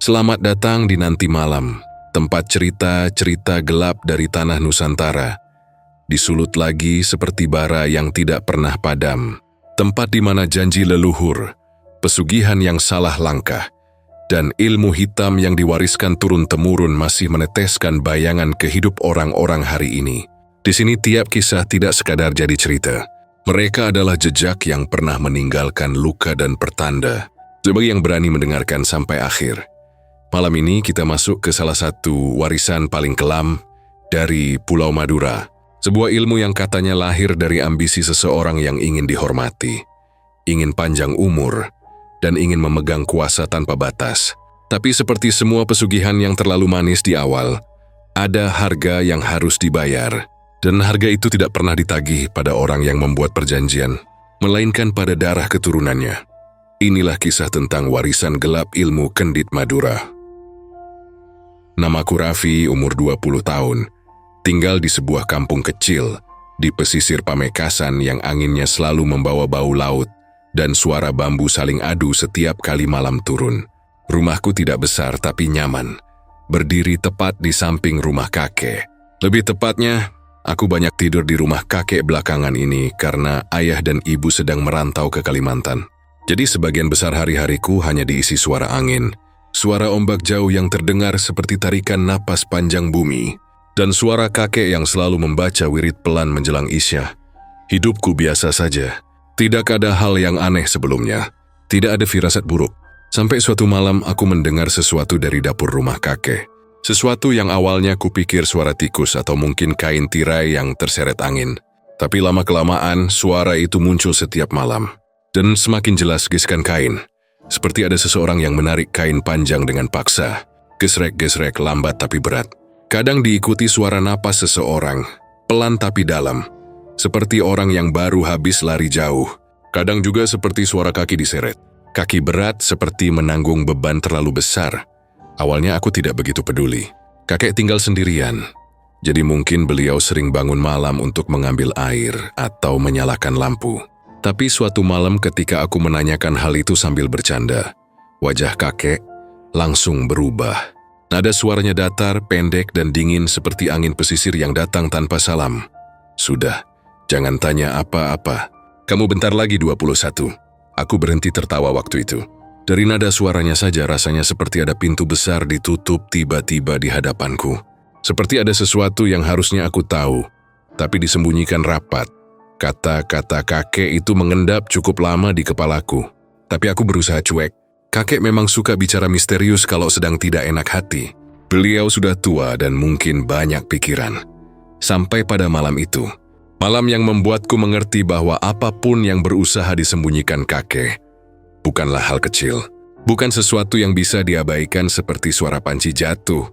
Selamat datang di Nanti Malam, tempat cerita-cerita gelap dari tanah Nusantara. Disulut lagi seperti bara yang tidak pernah padam. Tempat di mana janji leluhur, pesugihan yang salah langkah, dan ilmu hitam yang diwariskan turun-temurun masih meneteskan bayangan ke hidup orang-orang hari ini. Di sini tiap kisah tidak sekadar jadi cerita. Mereka adalah jejak yang pernah meninggalkan luka dan pertanda. Bagi yang berani mendengarkan sampai akhir. Malam ini kita masuk ke salah satu warisan paling kelam dari Pulau Madura. Sebuah ilmu yang katanya lahir dari ambisi seseorang yang ingin dihormati, ingin panjang umur, dan ingin memegang kuasa tanpa batas. Tapi seperti semua pesugihan yang terlalu manis di awal, ada harga yang harus dibayar. Dan harga itu tidak pernah ditagih pada orang yang membuat perjanjian, melainkan pada darah keturunannya. Inilah kisah tentang warisan gelap ilmu Kendit Madura. Namaku Raffi, umur 20 tahun. Tinggal di sebuah kampung kecil di pesisir Pamekasan yang anginnya selalu membawa bau laut dan suara bambu saling adu setiap kali malam turun. Rumahku tidak besar tapi nyaman, berdiri tepat di samping rumah kakek. Lebih tepatnya, aku banyak tidur di rumah kakek belakangan ini karena ayah dan ibu sedang merantau ke Kalimantan. Jadi sebagian besar hari-hariku hanya diisi suara angin, suara ombak jauh yang terdengar seperti tarikan napas panjang bumi, dan suara kakek yang selalu membaca wirid pelan menjelang Isya. Hidupku biasa saja. Tidak ada hal yang aneh sebelumnya. Tidak ada firasat buruk. Sampai suatu malam aku mendengar sesuatu dari dapur rumah kakek. Sesuatu yang awalnya kupikir suara tikus atau mungkin kain tirai yang terseret angin. Tapi lama-kelamaan suara itu muncul setiap malam. Dan semakin jelas gesekan kain. Seperti ada seseorang yang menarik kain panjang dengan paksa. Gesrek-gesrek lambat tapi berat. Kadang diikuti suara napas seseorang, pelan tapi dalam. Seperti orang yang baru habis lari jauh. Kadang juga seperti suara kaki diseret. Kaki berat seperti menanggung beban terlalu besar. Awalnya aku tidak begitu peduli. Kakek tinggal sendirian. Jadi mungkin beliau sering bangun malam untuk mengambil air atau menyalakan lampu. Tapi suatu malam ketika aku menanyakan hal itu sambil bercanda, wajah kakek langsung berubah. Nada suaranya datar, pendek, dan dingin seperti angin pesisir yang datang tanpa salam. Sudah, jangan tanya apa-apa. Kamu bentar lagi 21. Aku berhenti tertawa waktu itu. Dari nada suaranya saja rasanya seperti ada pintu besar ditutup tiba-tiba di hadapanku. Seperti ada sesuatu yang harusnya aku tahu, tapi disembunyikan rapat. Kata-kata kakek itu mengendap cukup lama di kepalaku. Tapi aku berusaha cuek. Kakek memang suka bicara misterius kalau sedang tidak enak hati. Beliau sudah tua dan mungkin banyak pikiran. Sampai pada malam itu. Malam yang membuatku mengerti bahwa apapun yang berusaha disembunyikan kakek bukanlah hal kecil. Bukan sesuatu yang bisa diabaikan seperti suara panci jatuh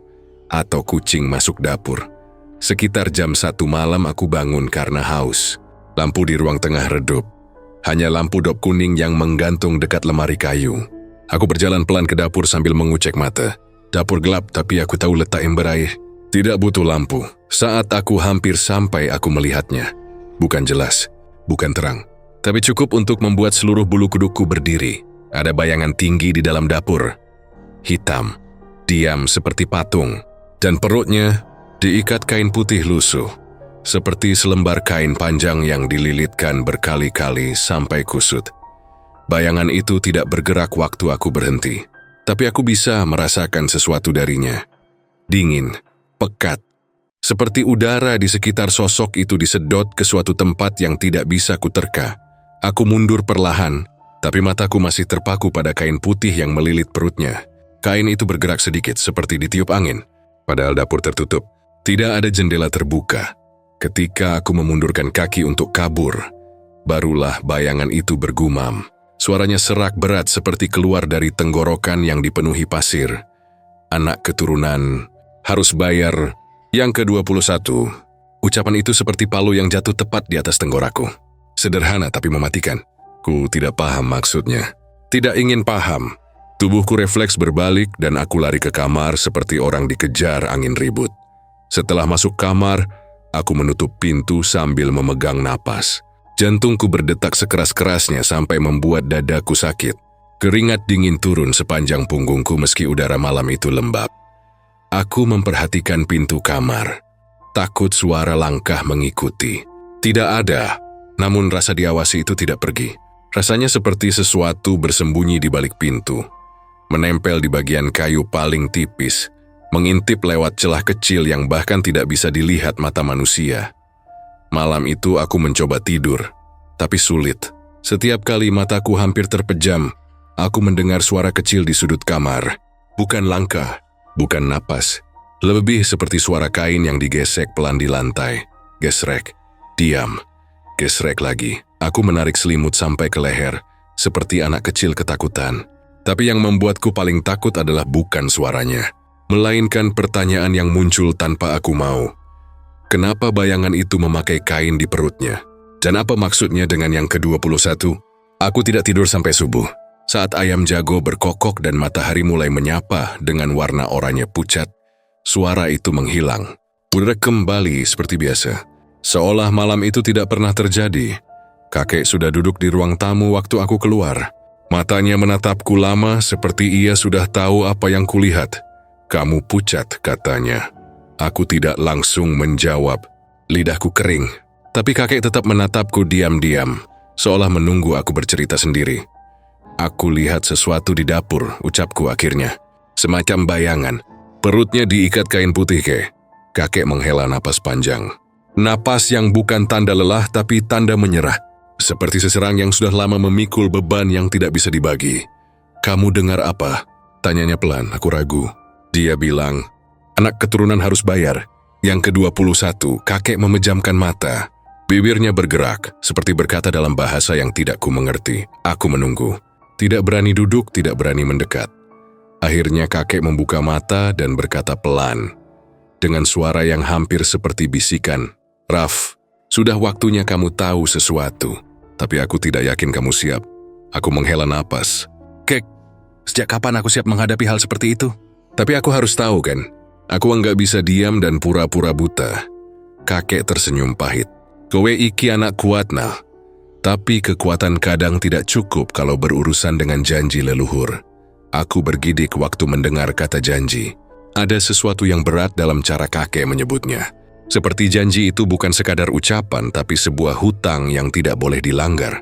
atau kucing masuk dapur. Sekitar jam 1 malam aku bangun karena haus. Lampu di ruang tengah redup. Hanya lampu dop kuning yang menggantung dekat lemari kayu. Aku berjalan pelan ke dapur sambil mengucek mata. Dapur gelap tapi aku tahu letak ember air. Tidak butuh lampu. Saat aku hampir sampai aku melihatnya. Bukan jelas, bukan terang. Tapi cukup untuk membuat seluruh bulu kudukku berdiri. Ada bayangan tinggi di dalam dapur. Hitam, diam seperti patung. Dan perutnya diikat kain putih lusuh. Seperti selembar kain panjang yang dililitkan berkali-kali sampai kusut. Bayangan itu tidak bergerak waktu aku berhenti. Tapi aku bisa merasakan sesuatu darinya. Dingin, pekat. Seperti udara di sekitar sosok itu disedot ke suatu tempat yang tidak bisa kuterka. Aku mundur perlahan, tapi mataku masih terpaku pada kain putih yang melilit perutnya. Kain itu bergerak sedikit seperti ditiup angin. Padahal dapur tertutup. Tidak ada jendela terbuka. Ketika aku memundurkan kaki untuk kabur, barulah bayangan itu bergumam. Suaranya serak berat seperti keluar dari tenggorokan yang dipenuhi pasir. Anak keturunan harus bayar yang ke-21. Ucapan itu seperti palu yang jatuh tepat di atas tenggorokanku. Sederhana tapi mematikan. Ku tidak paham maksudnya. Tidak ingin paham. Tubuhku refleks berbalik dan aku lari ke kamar seperti orang dikejar angin ribut. Setelah masuk kamar, aku menutup pintu sambil memegang napas. Jantungku berdetak sekeras-kerasnya sampai membuat dadaku sakit. Keringat dingin turun sepanjang punggungku meski udara malam itu lembab. Aku memperhatikan pintu kamar. Takut suara langkah mengikuti. Tidak ada, namun rasa diawasi itu tidak pergi. Rasanya seperti sesuatu bersembunyi di balik pintu. Menempel di bagian kayu paling tipis, mengintip lewat celah kecil yang bahkan tidak bisa dilihat mata manusia. Malam itu aku mencoba tidur, tapi sulit. Setiap kali mataku hampir terpejam, aku mendengar suara kecil di sudut kamar. Bukan langkah, bukan napas. Lebih seperti suara kain yang digesek pelan di lantai. Gesrek, diam, gesrek lagi. Aku menarik selimut sampai ke leher, seperti anak kecil ketakutan. Tapi yang membuatku paling takut adalah bukan suaranya, melainkan pertanyaan yang muncul tanpa aku mau. Kenapa bayangan itu memakai kain di perutnya? Dan apa maksudnya dengan yang ke-21? Aku tidak tidur sampai subuh. Saat ayam jago berkokok dan matahari mulai menyapa dengan warna oranye pucat, suara itu menghilang. Udara kembali seperti biasa. Seolah malam itu tidak pernah terjadi. Kakek sudah duduk di ruang tamu waktu aku keluar. Matanya menatapku lama seperti ia sudah tahu apa yang kulihat. "Kamu pucat," katanya. Aku tidak langsung menjawab. Lidahku kering. Tapi kakek tetap menatapku diam-diam, seolah menunggu aku bercerita sendiri. "Aku lihat sesuatu di dapur," ucapku akhirnya. Semacam bayangan. Perutnya diikat kain putih, Kakek menghela napas panjang. Napas yang bukan tanda lelah tapi tanda menyerah. Seperti seserang yang sudah lama memikul beban yang tidak bisa dibagi. "Kamu dengar apa?" tanyanya pelan. Aku ragu. Dia bilang, "Anak keturunan harus bayar." Yang ke-21, kakek memejamkan mata. Bibirnya bergerak, seperti berkata dalam bahasa yang tidak ku mengerti. Aku menunggu. Tidak berani duduk, tidak berani mendekat. Akhirnya kakek membuka mata dan berkata pelan, dengan suara yang hampir seperti bisikan, "Raf, sudah waktunya kamu tahu sesuatu, tapi aku tidak yakin kamu siap." Aku menghela napas. "Kek, sejak kapan aku siap menghadapi hal seperti itu? Tapi aku harus tahu kan, aku enggak bisa diam dan pura-pura buta." Kakek tersenyum pahit. "Kowe iki anak kuat nah, tapi kekuatan kadang tidak cukup kalau berurusan dengan janji leluhur." Aku bergidik waktu mendengar kata janji. Ada sesuatu yang berat dalam cara kakek menyebutnya. Seperti janji itu bukan sekadar ucapan, tapi sebuah hutang yang tidak boleh dilanggar.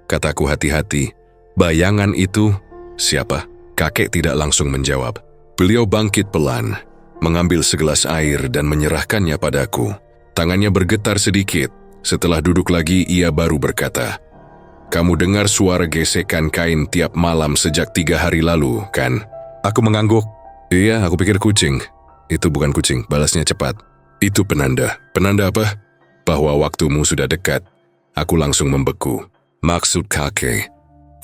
Kataku hati-hati, "Bayangan itu siapa?" Kakek tidak langsung menjawab. Beliau bangkit pelan, mengambil segelas air dan menyerahkannya padaku. Tangannya bergetar sedikit. Setelah duduk lagi, ia baru berkata, "Kamu dengar suara gesekan kain tiap malam sejak 3 hari lalu, kan?" Aku mengangguk. "Iya, aku pikir kucing." "Itu bukan kucing," balasnya cepat. "Itu penanda." "Penanda apa?" "Bahwa waktumu sudah dekat." Aku langsung membeku. "Maksud kakek,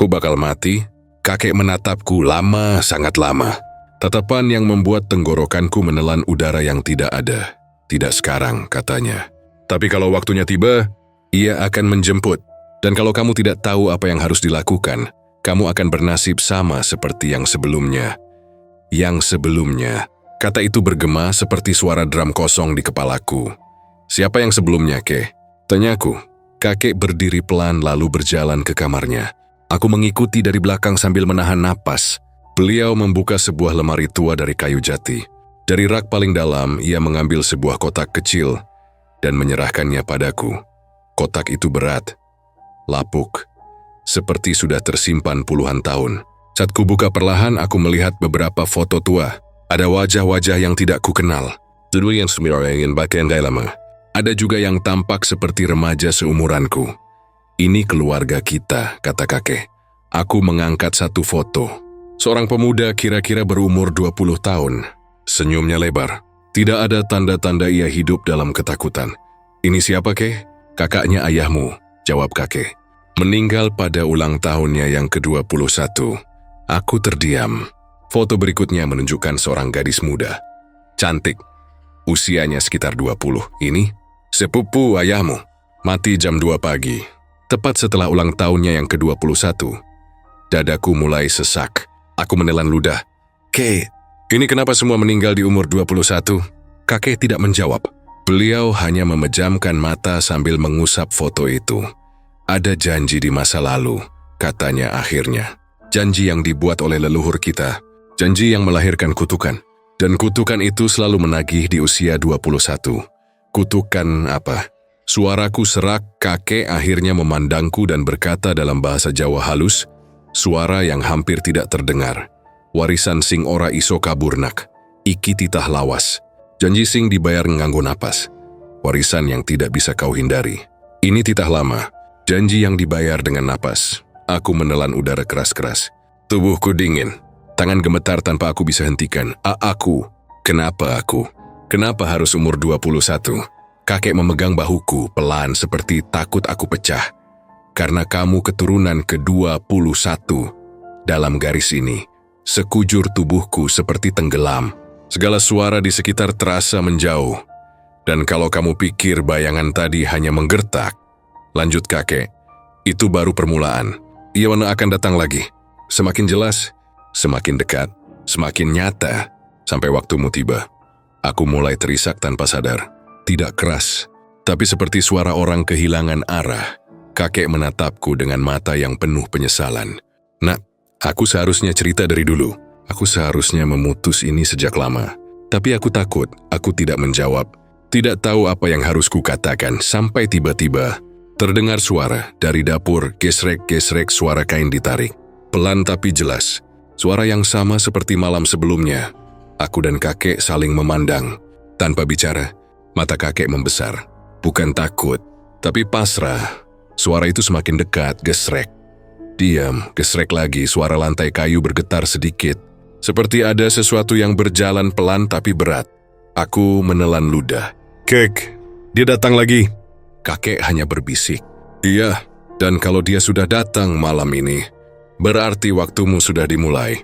ku bakal mati?" Kakek menatapku lama, sangat lama. Tatapan yang membuat tenggorokanku menelan udara yang tidak ada. "Tidak sekarang," katanya. "Tapi kalau waktunya tiba, ia akan menjemput. Dan kalau kamu tidak tahu apa yang harus dilakukan, kamu akan bernasib sama seperti yang sebelumnya." Yang sebelumnya. Kata itu bergema seperti suara drum kosong di kepalaku. "Siapa yang sebelumnya, Tanyaku. Kakek berdiri pelan lalu berjalan ke kamarnya. Aku mengikuti dari belakang sambil menahan napas. Beliau membuka sebuah lemari tua dari kayu jati. Dari rak paling dalam, ia mengambil sebuah kotak kecil dan menyerahkannya padaku. Kotak itu berat, lapuk, seperti sudah tersimpan puluhan tahun. Saat kubuka perlahan, aku melihat beberapa foto tua. Ada wajah-wajah yang tidak kukenal. Dulu yang sembilan pakaian gaya lama. Ada juga yang tampak seperti remaja seumuranku. "Ini keluarga kita," kata kakek. Aku mengangkat satu foto. Seorang pemuda kira-kira berumur 20 tahun. Senyumnya lebar. Tidak ada tanda-tanda ia hidup dalam ketakutan. "Ini siapa, "Kakaknya ayahmu," jawab kakek. "Meninggal pada ulang tahunnya yang ke-21. Aku terdiam. Foto berikutnya menunjukkan seorang gadis muda. Cantik. Usianya sekitar 20. "Ini sepupu ayahmu. Mati jam 2 pagi. Tepat setelah ulang tahunnya yang ke-21. Dadaku mulai sesak. Aku menelan ludah. Ini kenapa semua meninggal di umur 21? Kakek tidak menjawab. Beliau hanya memejamkan mata sambil mengusap foto itu. Ada janji di masa lalu. katanya akhirnya. Janji yang dibuat oleh leluhur kita, janji yang melahirkan kutukan. Dan kutukan itu selalu menagih di usia 21. Kutukan apa? Suaraku serak, kakek akhirnya memandangku dan berkata dalam bahasa Jawa halus, suara yang hampir tidak terdengar. Warisan sing ora iso kaburnak, iki titah lawas. Janji sing dibayar nganggo napas. Warisan yang tidak bisa kau hindari. Ini titah lama, janji yang dibayar dengan napas. Aku menelan udara keras-keras. Tubuhku dingin, tangan gemetar tanpa aku bisa hentikan. Aku, kenapa aku? Kenapa harus umur 21? Kakek memegang bahuku pelan seperti takut aku pecah. Karena kamu keturunan ke-21. Dalam garis ini, sekujur tubuhku seperti tenggelam. Segala suara di sekitar terasa menjauh. Dan kalau kamu pikir bayangan tadi hanya menggertak, lanjut kakek, itu baru permulaan. Ia akan datang lagi. Semakin jelas, semakin dekat, semakin nyata, sampai waktumu tiba. Aku mulai terisak tanpa sadar. Tidak keras, tapi seperti suara orang kehilangan arah. Kakek menatapku dengan mata yang penuh penyesalan. Nak, aku seharusnya cerita dari dulu. Aku seharusnya memutus ini sejak lama. Tapi aku takut, aku tidak menjawab. Tidak tahu apa yang harus kukatakan sampai tiba-tiba terdengar suara dari dapur, gesrek-gesrek suara kain ditarik. Pelan tapi jelas, suara yang sama seperti malam sebelumnya. Aku dan kakek saling memandang. Tanpa bicara, mata kakek membesar. Bukan takut, tapi pasrah. Suara itu semakin dekat, gesrek. Diam, gesrek lagi, suara lantai kayu bergetar sedikit. Seperti ada sesuatu yang berjalan pelan tapi berat. Aku menelan ludah. Kek, dia datang lagi. Kakek hanya berbisik. Iya, dan kalau dia sudah datang malam ini, berarti waktumu sudah dimulai.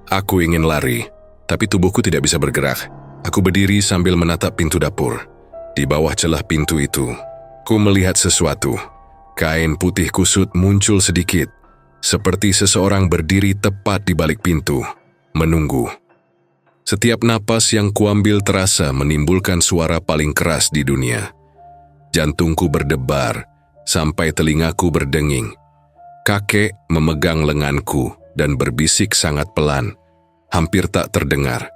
Aku ingin lari, tapi tubuhku tidak bisa bergerak. Aku berdiri sambil menatap pintu dapur. Di bawah celah pintu itu, ku melihat sesuatu. Kain putih kusut muncul sedikit, seperti seseorang berdiri tepat di balik pintu, menunggu. Setiap napas yang kuambil terasa menimbulkan suara paling keras di dunia. Jantungku berdebar, sampai telingaku berdenging. Kakek memegang lenganku dan berbisik sangat pelan, hampir tak terdengar.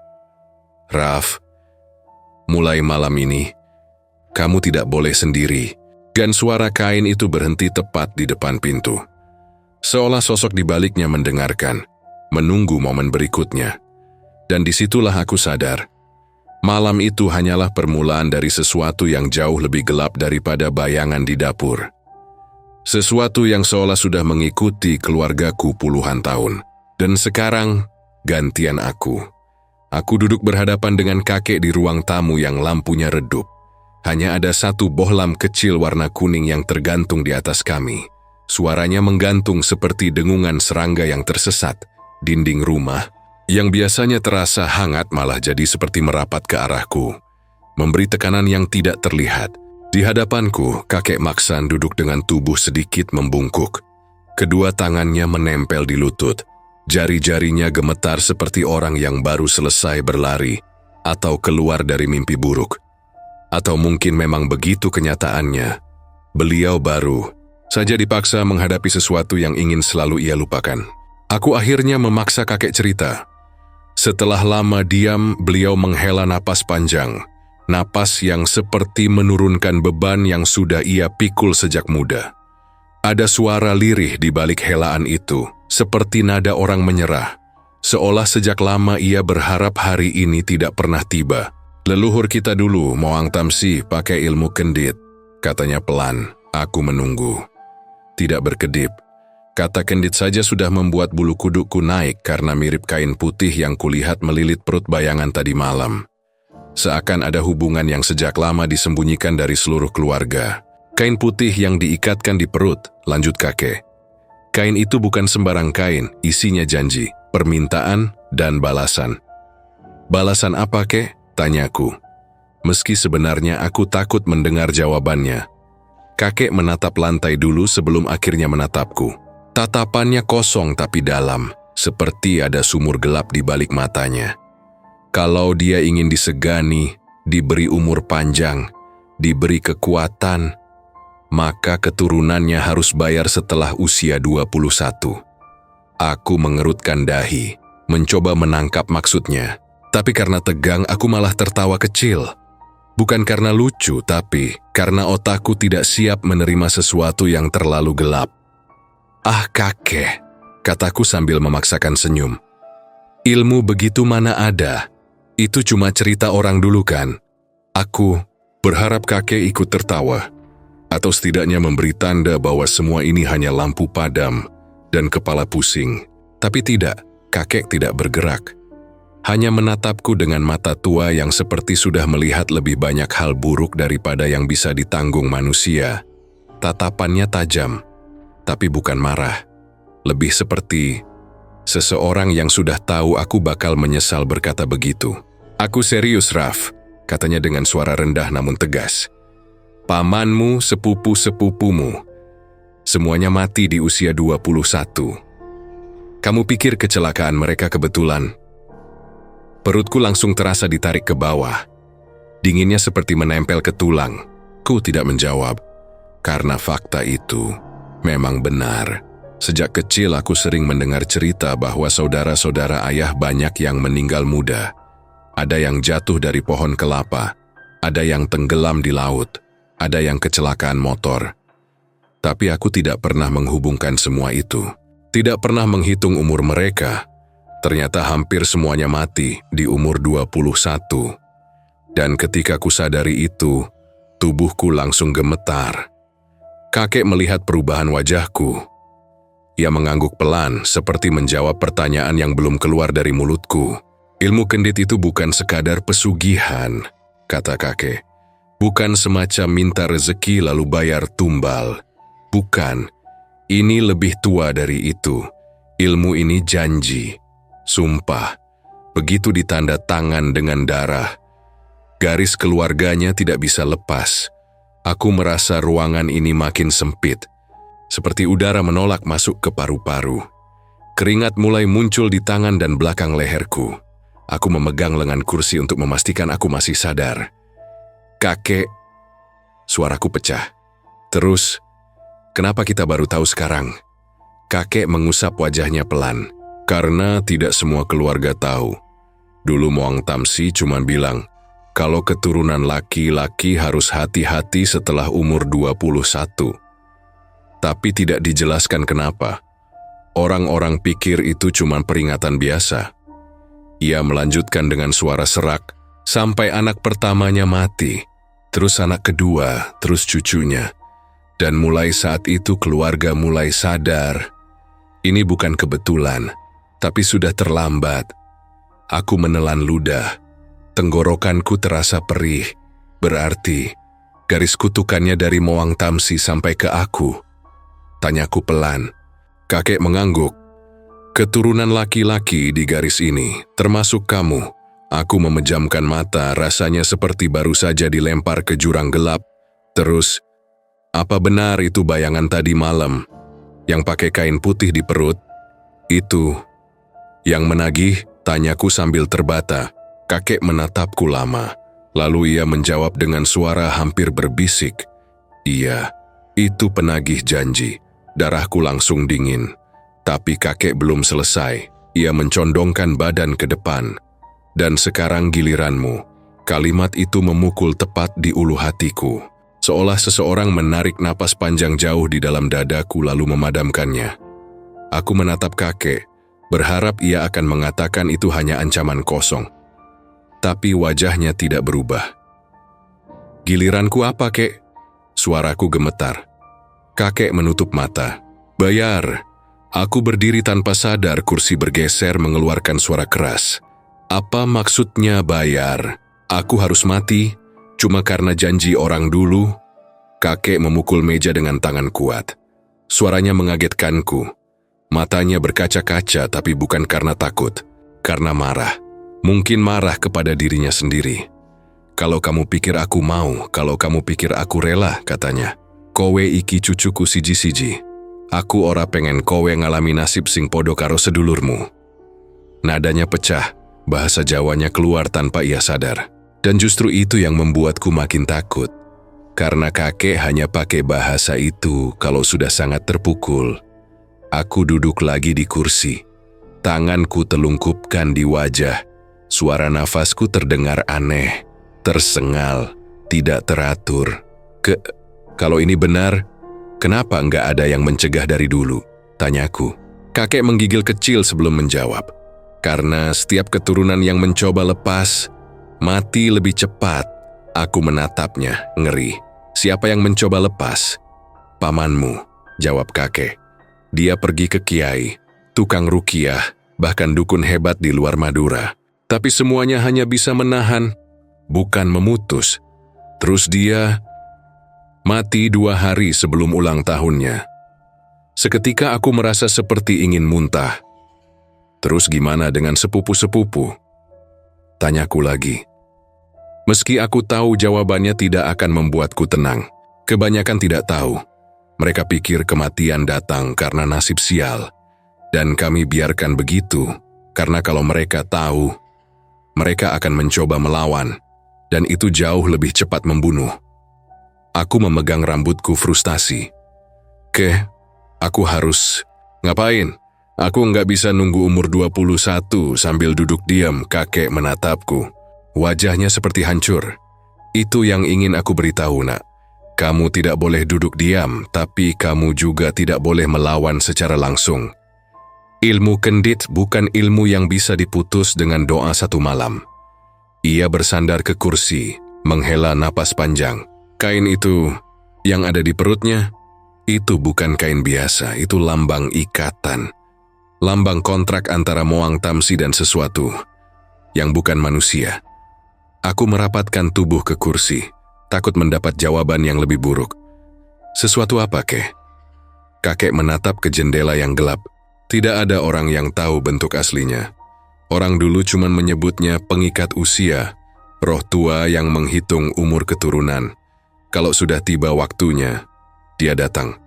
Raf, mulai malam ini, kamu tidak boleh sendiri. Dan suara kain itu berhenti tepat di depan pintu. Seolah sosok di baliknya mendengarkan, menunggu momen berikutnya. Dan disitulah aku sadar, malam itu hanyalah permulaan dari sesuatu yang jauh lebih gelap daripada bayangan di dapur. Sesuatu yang seolah sudah mengikuti keluargaku puluhan tahun. Dan sekarang, gantian aku. Aku duduk berhadapan dengan kakek di ruang tamu yang lampunya redup. Hanya ada satu bohlam kecil warna kuning yang tergantung di atas kami. Suaranya menggantung seperti dengungan serangga yang tersesat. Dinding rumah, yang biasanya terasa hangat malah jadi seperti merapat ke arahku. Memberi tekanan yang tidak terlihat. Di hadapanku, kakek Maksan duduk dengan tubuh sedikit membungkuk. Kedua tangannya menempel di lutut. Jari-jarinya gemetar seperti orang yang baru selesai berlari atau keluar dari mimpi buruk. Atau mungkin memang begitu kenyataannya. Beliau baru saja dipaksa menghadapi sesuatu yang ingin selalu ia lupakan. Aku akhirnya memaksa kakek cerita. Setelah lama diam, beliau menghela napas panjang. Napas yang seperti menurunkan beban yang sudah ia pikul sejak muda. Ada suara lirih di balik helaan itu, seperti nada orang menyerah. Seolah sejak lama ia berharap hari ini tidak pernah tiba. Leluhur kita dulu Moang Tamsi pakai ilmu kendit, katanya pelan. Aku menunggu. Tidak berkedip. Kata kendit saja sudah membuat bulu kudukku naik karena mirip kain putih yang kulihat melilit perut bayangan tadi malam. Seakan ada hubungan yang sejak lama disembunyikan dari seluruh keluarga. Kain putih yang diikatkan di perut, lanjut kakek. Kain itu bukan sembarang kain, isinya janji, permintaan, dan balasan. Balasan apa, kek? Tanyaku. Meski sebenarnya aku takut mendengar jawabannya. Kakek menatap lantai dulu sebelum akhirnya menatapku. Tatapannya kosong tapi dalam, seperti ada sumur gelap di balik matanya. Kalau dia ingin disegani, diberi umur panjang, diberi kekuatan, maka keturunannya harus bayar setelah usia 21. Aku mengerutkan dahi, mencoba menangkap maksudnya. Tapi karena tegang, aku malah tertawa kecil. Bukan karena lucu, tapi karena otakku tidak siap menerima sesuatu yang terlalu gelap. "Ah kakek," kataku sambil memaksakan senyum. "Ilmu begitu mana ada? Itu cuma cerita orang dulu kan?" Aku berharap kakek ikut tertawa, atau setidaknya memberi tanda bahwa semua ini hanya lampu padam dan kepala pusing. Tapi tidak, kakek tidak bergerak. Hanya menatapku dengan mata tua yang seperti sudah melihat lebih banyak hal buruk daripada yang bisa ditanggung manusia. Tatapannya tajam, tapi bukan marah. Lebih seperti seseorang yang sudah tahu aku bakal menyesal berkata begitu. "Aku serius, Raf," katanya dengan suara rendah namun tegas. "Pamanmu, sepupu-sepupumu, semuanya mati di usia 21. Kamu pikir kecelakaan mereka kebetulan?" Perutku langsung terasa ditarik ke bawah. Dinginnya seperti menempel ke tulang. Ku tidak menjawab, karena fakta itu memang benar. Sejak kecil aku sering mendengar cerita bahwa saudara-saudara ayah banyak yang meninggal muda. Ada yang jatuh dari pohon kelapa, ada yang tenggelam di laut, ada yang kecelakaan motor. Tapi aku tidak pernah menghubungkan semua itu. Tidak pernah menghitung umur mereka. Ternyata hampir semuanya mati di umur 21. Dan ketika ku sadari itu, tubuhku langsung gemetar. Kakek melihat perubahan wajahku. Ia mengangguk pelan, seperti menjawab pertanyaan yang belum keluar dari mulutku. "Ilmu kendit itu bukan sekadar pesugihan," kata kakek. "Bukan semacam minta rezeki lalu bayar tumbal. Bukan, ini lebih tua dari itu. Ilmu ini janji, sumpah, begitu ditanda tangan dengan darah. Garis keluarganya tidak bisa lepas. Aku merasa ruangan ini makin sempit, seperti udara menolak masuk ke paru-paru. Keringat mulai muncul di tangan dan belakang leherku. Aku memegang lengan kursi untuk memastikan aku masih sadar. "Kakek," suaraku pecah. "Terus, kenapa kita baru tahu sekarang?" Kakek mengusap wajahnya pelan. "Karena tidak semua keluarga tahu. Dulu Moang Tamsi cuma bilang, kalau keturunan laki-laki harus hati-hati setelah umur 21. Tapi tidak dijelaskan kenapa. Orang-orang pikir itu cuma peringatan biasa." Ia melanjutkan dengan suara serak, "Sampai anak pertamanya mati, terus anak kedua, terus cucunya. Dan mulai saat itu keluarga mulai sadar. Ini bukan kebetulan, tapi sudah terlambat." Aku menelan ludah. Tenggorokanku terasa perih. Berarti, garis kutukannya dari Moang Tamsi sampai ke aku. Tanyaku pelan. Kakek mengangguk. "Keturunan laki-laki di garis ini, termasuk kamu." Aku memejamkan mata, rasanya seperti baru saja dilempar ke jurang gelap. Terus, "Apa benar itu bayangan tadi malam? Yang pakai kain putih di perut? Itu yang menagih?" Tanyaku sambil terbata. Kakek menatapku lama. Lalu ia menjawab dengan suara hampir berbisik. "Iya, itu penagih janji." Darahku langsung dingin. Tapi kakek belum selesai. Ia mencondongkan badan ke depan. "Dan sekarang giliranmu." Kalimat itu memukul tepat di ulu hatiku. Seolah seseorang menarik napas panjang jauh di dalam dadaku lalu memadamkannya. Aku menatap kakek, berharap ia akan mengatakan itu hanya ancaman kosong. Tapi wajahnya tidak berubah. "Giliranku apa, kek?" Suaraku gemetar. Kakek menutup mata. "Bayar." Aku berdiri tanpa sadar, kursi bergeser mengeluarkan suara keras. "Apa maksudnya bayar? Aku harus mati? Cuma karena janji orang dulu?" Kakek memukul meja dengan tangan kuat. Suaranya mengagetkanku. Matanya berkaca-kaca, tapi bukan karena takut. Karena marah. Mungkin marah kepada dirinya sendiri. "Kalau kamu pikir aku mau, kalau kamu pikir aku rela," katanya, "kowe iki cucuku siji-siji. Aku ora pengen kowe ngalami nasib sing podo karo sedulurmu." Nadanya pecah, bahasa Jawanya keluar tanpa ia sadar. Dan justru itu yang membuatku makin takut. Karena kakek hanya pakai bahasa itu kalau sudah sangat terpukul. Aku duduk lagi di kursi. Tanganku telungkupkan di wajah. Suara nafasku terdengar aneh, tersengal, tidak teratur. Kalau ini benar, kenapa nggak ada yang mencegah dari dulu? Tanyaku. Kakek menggigil kecil sebelum menjawab. Karena setiap keturunan yang mencoba lepas, mati lebih cepat. Aku menatapnya, ngeri. Siapa yang mencoba lepas? Pamanmu, jawab kakek. Dia pergi ke kiai, tukang rukiah, bahkan dukun hebat di luar Madura. Tapi semuanya hanya bisa menahan, bukan memutus. Terus dia mati 2 hari sebelum ulang tahunnya. Seketika aku merasa seperti ingin muntah. Terus gimana dengan sepupu-sepupu? Tanyaku lagi. Meski aku tahu jawabannya tidak akan membuatku tenang, kebanyakan tidak tahu. Mereka pikir kematian datang karena nasib sial, dan kami biarkan begitu, karena kalau mereka tahu, mereka akan mencoba melawan, dan itu jauh lebih cepat membunuh. Aku memegang rambutku frustasi. Aku harus ngapain? Aku nggak bisa nunggu umur 21 sambil duduk diam, kakek menatapku. Wajahnya seperti hancur. Itu yang ingin aku beritahu, nak. Kamu tidak boleh duduk diam, tapi kamu juga tidak boleh melawan secara langsung. Ilmu kendit bukan ilmu yang bisa diputus dengan doa 1 malam. Ia bersandar ke kursi, menghela napas panjang. Kain itu, yang ada di perutnya, itu bukan kain biasa, itu lambang ikatan. Lambang kontrak antara Moang Tamsi dan sesuatu yang bukan manusia. Aku merapatkan tubuh ke kursi, takut mendapat jawaban yang lebih buruk. Sesuatu apa, Kek? Kakek menatap ke jendela yang gelap. Tidak ada orang yang tahu bentuk aslinya. Orang dulu cuma menyebutnya pengikat usia, roh tua yang menghitung umur keturunan. Kalau sudah tiba waktunya, dia datang.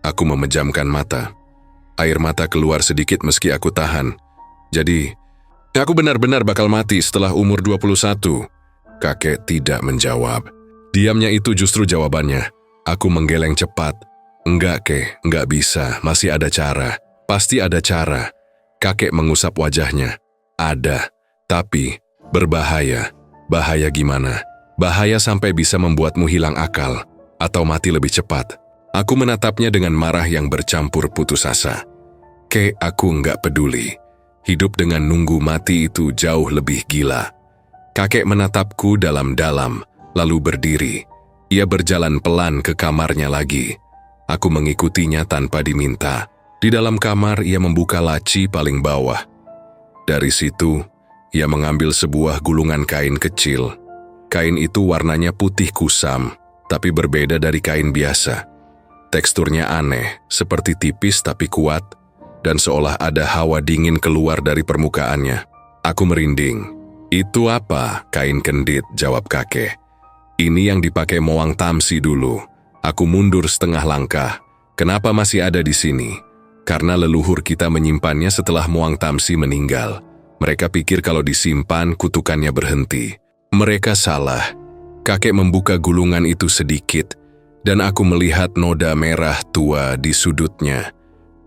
Aku memejamkan mata. Air mata keluar sedikit meski aku tahan. Jadi, aku benar-benar bakal mati setelah umur 21. Kakek tidak menjawab. Diamnya itu justru jawabannya. Aku menggeleng cepat. Enggak, Kek, enggak bisa. Masih ada cara. Pasti ada cara. Kakek mengusap wajahnya. Ada, tapi berbahaya. Bahaya gimana? Bahaya sampai bisa membuatmu hilang akal atau mati lebih cepat. Aku menatapnya dengan marah yang bercampur putus asa. Kek, aku enggak peduli. Hidup dengan nunggu mati itu jauh lebih gila. Kakek menatapku dalam-dalam, lalu berdiri. Ia berjalan pelan ke kamarnya lagi. Aku mengikutinya tanpa diminta. Di dalam kamar, ia membuka laci paling bawah. Dari situ, ia mengambil sebuah gulungan kain kecil. Kain itu warnanya putih kusam, tapi berbeda dari kain biasa. Teksturnya aneh, seperti tipis tapi kuat, dan seolah ada hawa dingin keluar dari permukaannya. Aku merinding. Itu apa? Kain kendit, jawab kakek. Ini yang dipakai Moang Tamsi dulu. Aku mundur setengah langkah. Kenapa masih ada di sini? Karena leluhur kita menyimpannya setelah Moang Tamsi meninggal. Mereka pikir kalau disimpan, kutukannya berhenti. Mereka salah. Kakek membuka gulungan itu sedikit, dan aku melihat noda merah tua di sudutnya.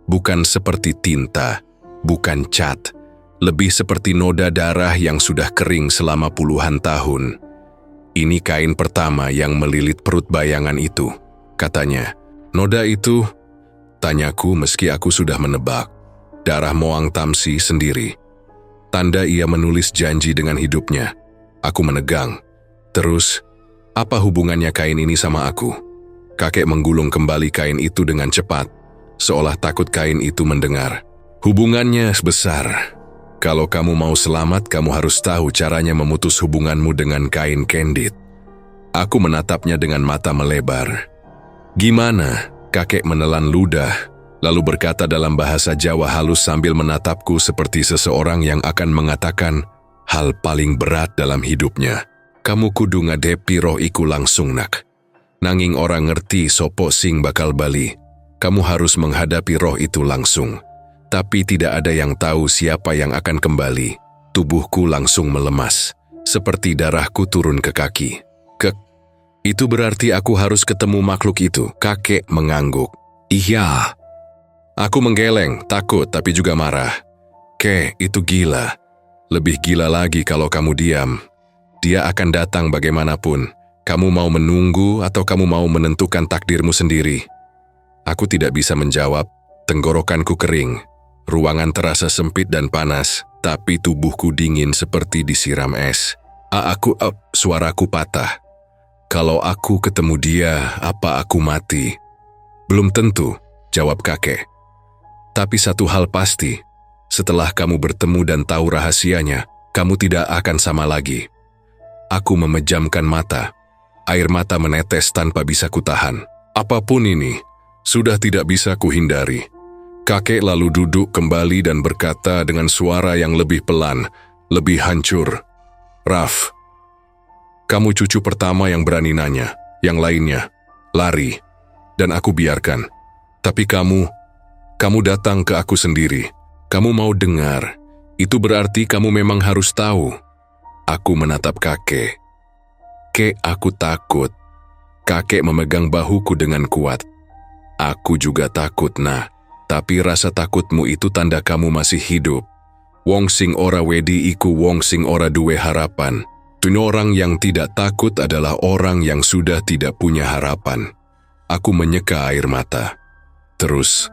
Bukan seperti tinta, bukan cat. Lebih seperti noda darah yang sudah kering selama puluhan tahun. Ini kain pertama yang melilit perut bayangan itu, katanya. Noda itu, tanyaku meski aku sudah menebak. Darah Moang Tamsi sendiri. Tanda ia menulis janji dengan hidupnya. Aku menegang. Terus, apa hubungannya kain ini sama aku? Kakek menggulung kembali kain itu dengan cepat, seolah takut kain itu mendengar. Hubungannya besar. Kalau kamu mau selamat, kamu harus tahu caranya memutus hubunganmu dengan kain kendit. Aku menatapnya dengan mata melebar. Gimana? Kakek menelan ludah, lalu berkata dalam bahasa Jawa halus sambil menatapku seperti seseorang yang akan mengatakan hal paling berat dalam hidupnya. Kamu kudu ngadepi roh iku langsung, nak. Nanging orang ngerti sopo sing bakal bali. Kamu harus menghadapi roh itu langsung. Tapi tidak ada yang tahu siapa yang akan kembali. Tubuhku langsung melemas, seperti darahku turun ke kaki. Itu berarti aku harus ketemu makhluk itu, kakek mengangguk. Iya. Aku menggeleng, takut tapi juga marah. Kek, itu gila. Lebih gila lagi kalau kamu diam. Dia akan datang bagaimanapun. Kamu mau menunggu atau kamu mau menentukan takdirmu sendiri? Aku tidak bisa menjawab. Tenggorokanku kering. Ruangan terasa sempit dan panas, tapi tubuhku dingin seperti disiram es. Suaraku patah. Kalau aku ketemu dia, apa aku mati? Belum tentu, jawab kakek. Tapi satu hal pasti, setelah kamu bertemu dan tahu rahasianya, kamu tidak akan sama lagi. Aku memejamkan mata. Air mata menetes tanpa bisa kutahan. Apapun ini, sudah tidak bisa kuhindari. Kakek lalu duduk kembali dan berkata dengan suara yang lebih pelan, lebih hancur. Raf, kamu cucu pertama yang berani nanya, yang lainnya lari, dan aku biarkan. Tapi kamu datang ke aku sendiri. Kamu mau dengar, itu berarti kamu memang harus tahu. Aku menatap kakek. Kek, aku takut. Kakek memegang bahuku dengan kuat. Aku juga takut, nah. Tapi rasa takutmu itu tanda kamu masih hidup. Wong sing ora wedi iku wong sing ora duwe harapan. Orang yang tidak takut adalah orang yang sudah tidak punya harapan. Aku menyeka air mata. Terus,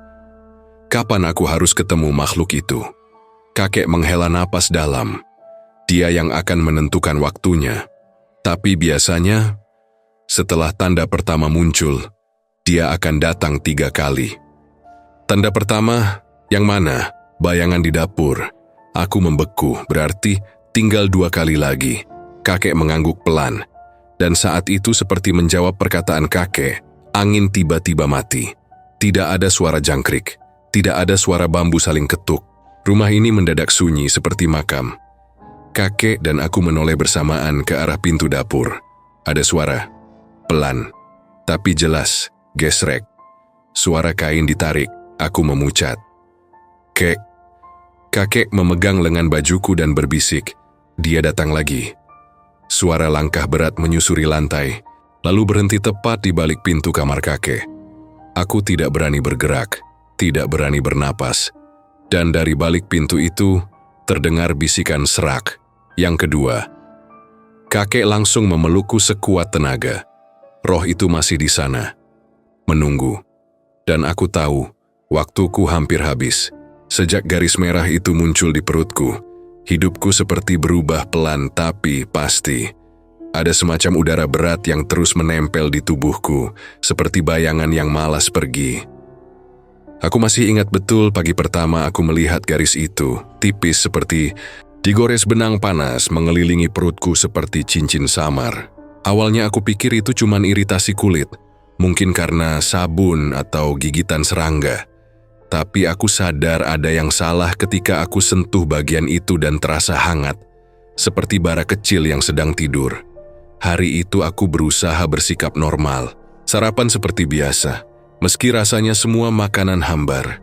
kapan aku harus ketemu makhluk itu? Kakek menghela napas dalam. Dia yang akan menentukan waktunya. Tapi biasanya, setelah tanda pertama muncul, dia akan datang 3 kali. Tanda pertama, yang mana? Bayangan di dapur. Aku membeku, berarti tinggal 2 kali lagi. Kakek mengangguk pelan. Dan saat itu seperti menjawab perkataan kakek, angin tiba-tiba mati. Tidak ada suara jangkrik. Tidak ada suara bambu saling ketuk. Rumah ini mendadak sunyi seperti makam. Kakek dan aku menoleh bersamaan ke arah pintu dapur. Ada suara. Pelan. Tapi jelas. Gesrek. Suara kain ditarik. Aku memucat. Kek. Kakek memegang lengan bajuku dan berbisik. Dia datang lagi. Suara langkah berat menyusuri lantai, lalu berhenti tepat di balik pintu kamar kakek. Aku tidak berani bergerak, tidak berani bernapas. Dan dari balik pintu itu, terdengar bisikan serak. Yang kedua, kakek langsung memelukku sekuat tenaga. Roh itu masih di sana, menunggu. Dan aku tahu, waktuku hampir habis. Sejak garis merah itu muncul di perutku, hidupku seperti berubah pelan tapi pasti. Ada semacam udara berat yang terus menempel di tubuhku, seperti bayangan yang malas pergi. Aku masih ingat betul pagi pertama aku melihat garis itu, tipis seperti digores benang panas mengelilingi perutku seperti cincin samar. Awalnya aku pikir itu cuma iritasi kulit, mungkin karena sabun atau gigitan serangga. Tapi aku sadar ada yang salah ketika aku sentuh bagian itu dan terasa hangat, seperti bara kecil yang sedang tidur. Hari itu aku berusaha bersikap normal, sarapan seperti biasa, meski rasanya semua makanan hambar.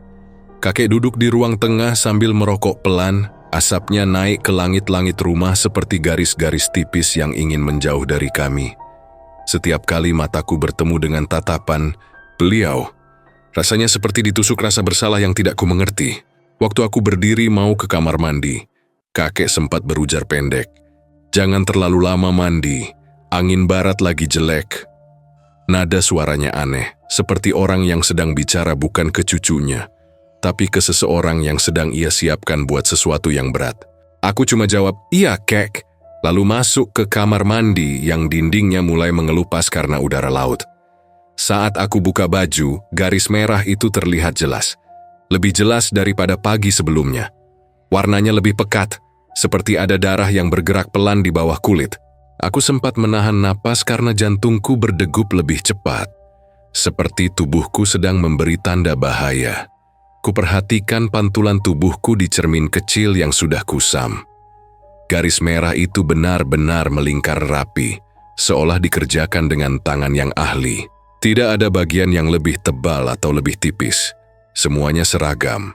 Kakek duduk di ruang tengah sambil merokok pelan, asapnya naik ke langit-langit rumah seperti garis-garis tipis yang ingin menjauh dari kami. Setiap kali mataku bertemu dengan tatapan beliau, rasanya seperti ditusuk rasa bersalah yang tidak kumengerti. Waktu aku berdiri mau ke kamar mandi, kakek sempat berujar pendek, "Jangan terlalu lama mandi, angin barat lagi jelek." Nada suaranya aneh, seperti orang yang sedang bicara bukan ke cucunya, tapi ke seseorang yang sedang ia siapkan buat sesuatu yang berat. Aku cuma jawab, "Iya, kek," lalu masuk ke kamar mandi yang dindingnya mulai mengelupas karena udara laut. Saat aku buka baju, garis merah itu terlihat jelas. Lebih jelas daripada pagi sebelumnya. Warnanya lebih pekat, seperti ada darah yang bergerak pelan di bawah kulit. Aku sempat menahan napas karena jantungku berdegup lebih cepat. Seperti tubuhku sedang memberi tanda bahaya. Kuperhatikan pantulan tubuhku di cermin kecil yang sudah kusam. Garis merah itu benar-benar melingkar rapi, seolah dikerjakan dengan tangan yang ahli. Tidak ada bagian yang lebih tebal atau lebih tipis. Semuanya seragam.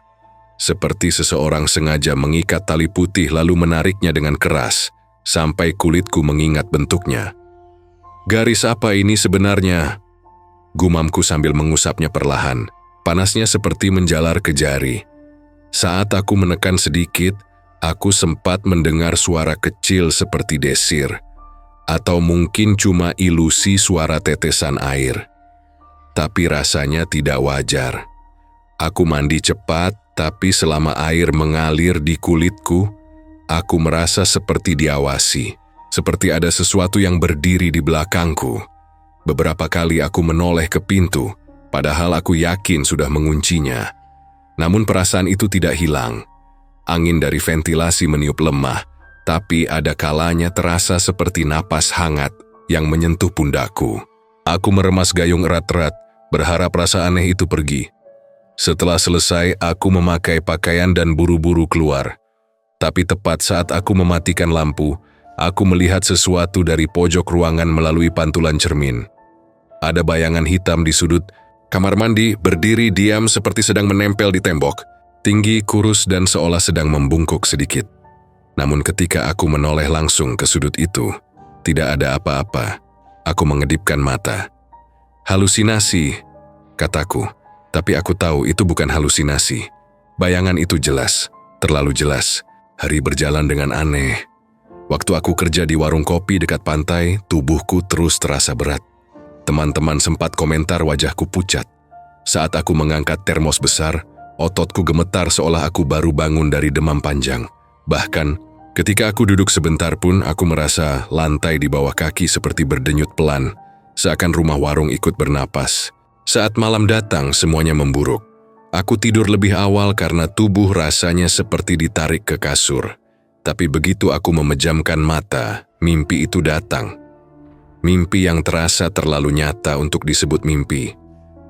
Seperti seseorang sengaja mengikat tali putih lalu menariknya dengan keras, sampai kulitku mengingat bentuknya. Garis apa ini sebenarnya? Gumamku sambil mengusapnya perlahan. Panasnya seperti menjalar ke jari. Saat aku menekan sedikit, aku sempat mendengar suara kecil seperti desir. Atau mungkin cuma ilusi suara tetesan air. Tapi rasanya tidak wajar. Aku mandi cepat, tapi selama air mengalir di kulitku, aku merasa seperti diawasi. Seperti ada sesuatu yang berdiri di belakangku. Beberapa kali aku menoleh ke pintu, padahal aku yakin sudah menguncinya. Namun perasaan itu tidak hilang. Angin dari ventilasi meniup lemah, tapi ada kalanya terasa seperti napas hangat yang menyentuh pundakku. Aku meremas gayung erat-erat, berharap rasa aneh itu pergi. Setelah selesai, aku memakai pakaian dan buru-buru keluar. Tapi tepat saat aku mematikan lampu, aku melihat sesuatu dari pojok ruangan melalui pantulan cermin. Ada bayangan hitam di sudut kamar mandi, berdiri diam seperti sedang menempel di tembok. Tinggi, kurus, dan seolah sedang membungkuk sedikit. Namun ketika aku menoleh langsung ke sudut itu, tidak ada apa-apa. Aku mengedipkan mata. Halusinasi, kataku. Tapi aku tahu itu bukan halusinasi. Bayangan itu jelas, terlalu jelas. Hari berjalan dengan aneh. Waktu aku kerja di warung kopi dekat pantai, tubuhku terus terasa berat. Teman-teman sempat komentar wajahku pucat. Saat aku mengangkat termos besar, ototku gemetar seolah aku baru bangun dari demam panjang. Bahkan, ketika aku duduk sebentar pun, aku merasa lantai di bawah kaki seperti berdenyut pelan, seakan rumah warung ikut bernapas. Saat malam datang, semuanya memburuk. Aku tidur lebih awal karena tubuh rasanya seperti ditarik ke kasur. Tapi begitu aku memejamkan mata, mimpi itu datang. Mimpi yang terasa terlalu nyata untuk disebut mimpi.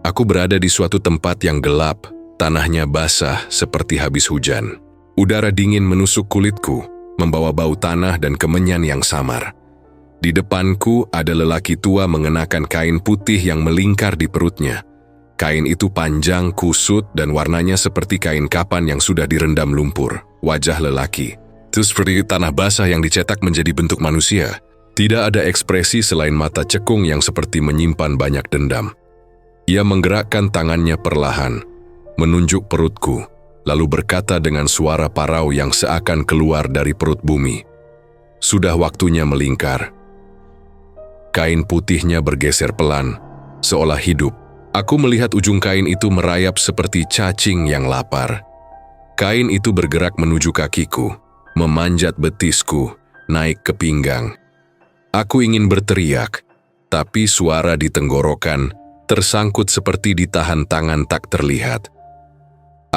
Aku berada di suatu tempat yang gelap, tanahnya basah seperti habis hujan. Udara dingin menusuk kulitku, membawa bau tanah dan kemenyan yang samar. Di depanku ada lelaki tua mengenakan kain putih yang melingkar di perutnya. Kain itu panjang, kusut, dan warnanya seperti kain kapan yang sudah direndam lumpur. Wajah lelaki itu seperti tanah basah yang dicetak menjadi bentuk manusia. Tidak ada ekspresi selain mata cekung yang seperti menyimpan banyak dendam. Ia menggerakkan tangannya perlahan, menunjuk perutku, lalu berkata dengan suara parau yang seakan keluar dari perut bumi. Sudah waktunya melingkar. Kain putihnya bergeser pelan, seolah hidup. Aku melihat ujung kain itu merayap seperti cacing yang lapar. Kain itu bergerak menuju kakiku, memanjat betisku, naik ke pinggang. Aku ingin berteriak, tapi suara di tenggorokan tersangkut seperti ditahan tangan tak terlihat.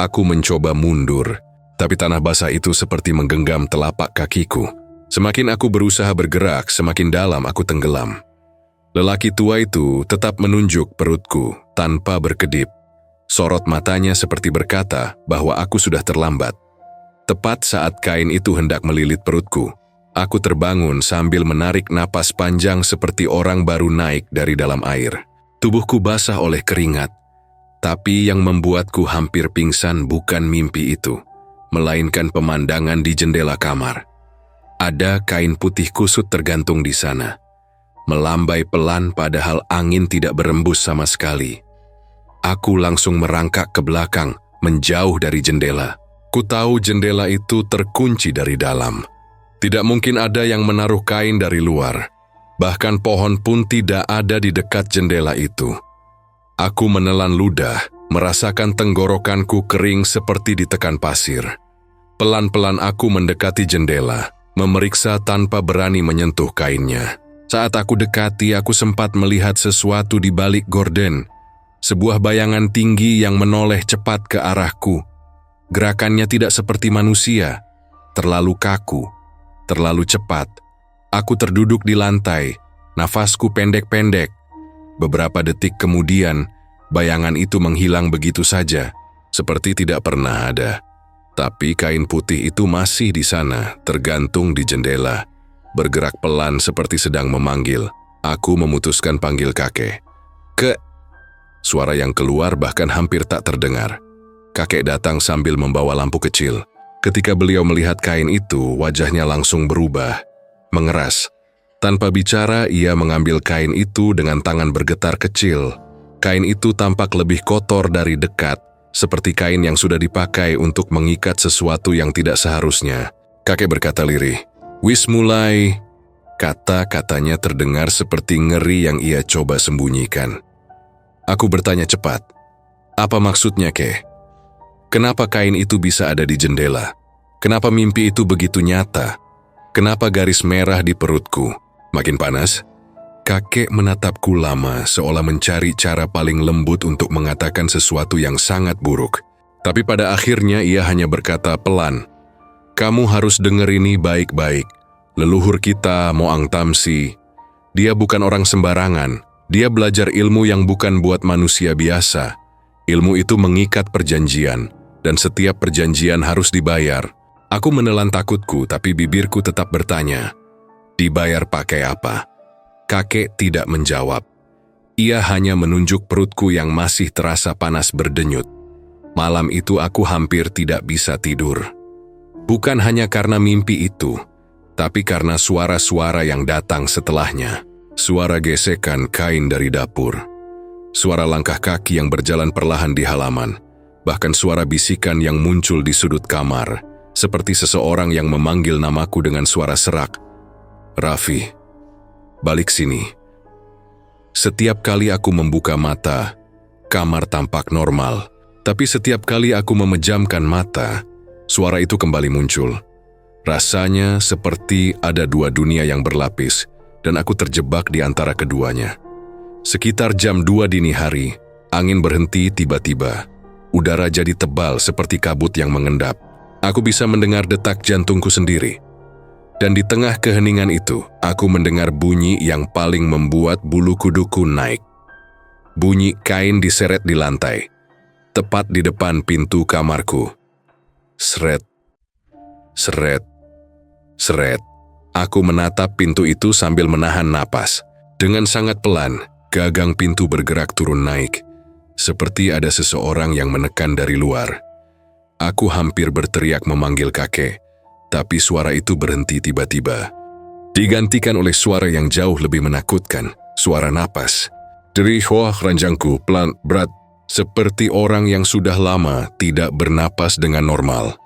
Aku mencoba mundur, tapi tanah basah itu seperti menggenggam telapak kakiku. Semakin aku berusaha bergerak, semakin dalam aku tenggelam. Lelaki tua itu tetap menunjuk perutku tanpa berkedip. Sorot matanya seperti berkata bahwa aku sudah terlambat. Tepat saat kain itu hendak melilit perutku, aku terbangun sambil menarik napas panjang seperti orang baru naik dari dalam air. Tubuhku basah oleh keringat. Tapi yang membuatku hampir pingsan bukan mimpi itu, melainkan pemandangan di jendela kamar. Ada kain putih kusut tergantung di sana. Melambai pelan padahal angin tidak berembus sama sekali. Aku langsung merangkak ke belakang, menjauh dari jendela. Ku tahu jendela itu terkunci dari dalam. Tidak mungkin ada yang menaruh kain dari luar. Bahkan pohon pun tidak ada di dekat jendela itu. Aku menelan ludah, merasakan tenggorokanku kering seperti ditekan pasir. Pelan-pelan aku mendekati jendela, memeriksa tanpa berani menyentuh kainnya. Saat aku dekati, aku sempat melihat sesuatu di balik gorden. Sebuah bayangan tinggi yang menoleh cepat ke arahku. Gerakannya tidak seperti manusia, terlalu kaku, terlalu cepat. Aku terduduk di lantai, nafasku pendek-pendek. Beberapa detik kemudian, bayangan itu menghilang begitu saja, seperti tidak pernah ada. Tapi kain putih itu masih di sana, tergantung di jendela. Bergerak pelan seperti sedang memanggil. Aku memutuskan panggil kakek. "Kek!" Suara yang keluar bahkan hampir tak terdengar. Kakek datang sambil membawa lampu kecil. Ketika beliau melihat kain itu, wajahnya langsung berubah, mengeras. Tanpa bicara, ia mengambil kain itu dengan tangan bergetar kecil. Kain itu tampak lebih kotor dari dekat, seperti kain yang sudah dipakai untuk mengikat sesuatu yang tidak seharusnya. Kakek berkata lirih, "Wis mulai." Kata-katanya terdengar seperti ngeri yang ia coba sembunyikan. Aku bertanya cepat, "Apa maksudnya, Kek? Kenapa kain itu bisa ada di jendela? Kenapa mimpi itu begitu nyata? Kenapa garis merah di perutku?" Makin panas, kakek menatapku lama seolah mencari cara paling lembut untuk mengatakan sesuatu yang sangat buruk. Tapi pada akhirnya ia hanya berkata pelan, "Kamu harus dengar ini baik-baik. Leluhur kita, Moang Tamsi, dia bukan orang sembarangan. Dia belajar ilmu yang bukan buat manusia biasa. Ilmu itu mengikat perjanjian, dan setiap perjanjian harus dibayar." Aku menelan takutku, tapi bibirku tetap bertanya, "Dibayar pakai apa?" Kakek tidak menjawab. Ia hanya menunjuk perutku yang masih terasa panas berdenyut. Malam itu aku hampir tidak bisa tidur. Bukan hanya karena mimpi itu, tapi karena suara-suara yang datang setelahnya. Suara gesekan kain dari dapur. Suara langkah kaki yang berjalan perlahan di halaman. Bahkan suara bisikan yang muncul di sudut kamar, seperti seseorang yang memanggil namaku dengan suara serak. "Raffi, balik sini." Setiap kali aku membuka mata, kamar tampak normal. Tapi setiap kali aku memejamkan mata, suara itu kembali muncul. Rasanya seperti ada dua dunia yang berlapis, dan aku terjebak di antara keduanya. Sekitar jam 2 dini hari, angin berhenti tiba-tiba. Udara jadi tebal seperti kabut yang mengendap. Aku bisa mendengar detak jantungku sendiri. Dan di tengah keheningan itu, aku mendengar bunyi yang paling membuat bulu kuduku naik. Bunyi kain diseret di lantai, tepat di depan pintu kamarku. Seret, seret, seret. Aku menatap pintu itu sambil menahan napas. Dengan sangat pelan, gagang pintu bergerak turun naik, seperti ada seseorang yang menekan dari luar. Aku hampir berteriak memanggil kakek, tapi suara itu berhenti tiba-tiba. Digantikan oleh suara yang jauh lebih menakutkan, suara napas. Dari bawah ranjangku pelan berat, seperti orang yang sudah lama tidak bernapas dengan normal.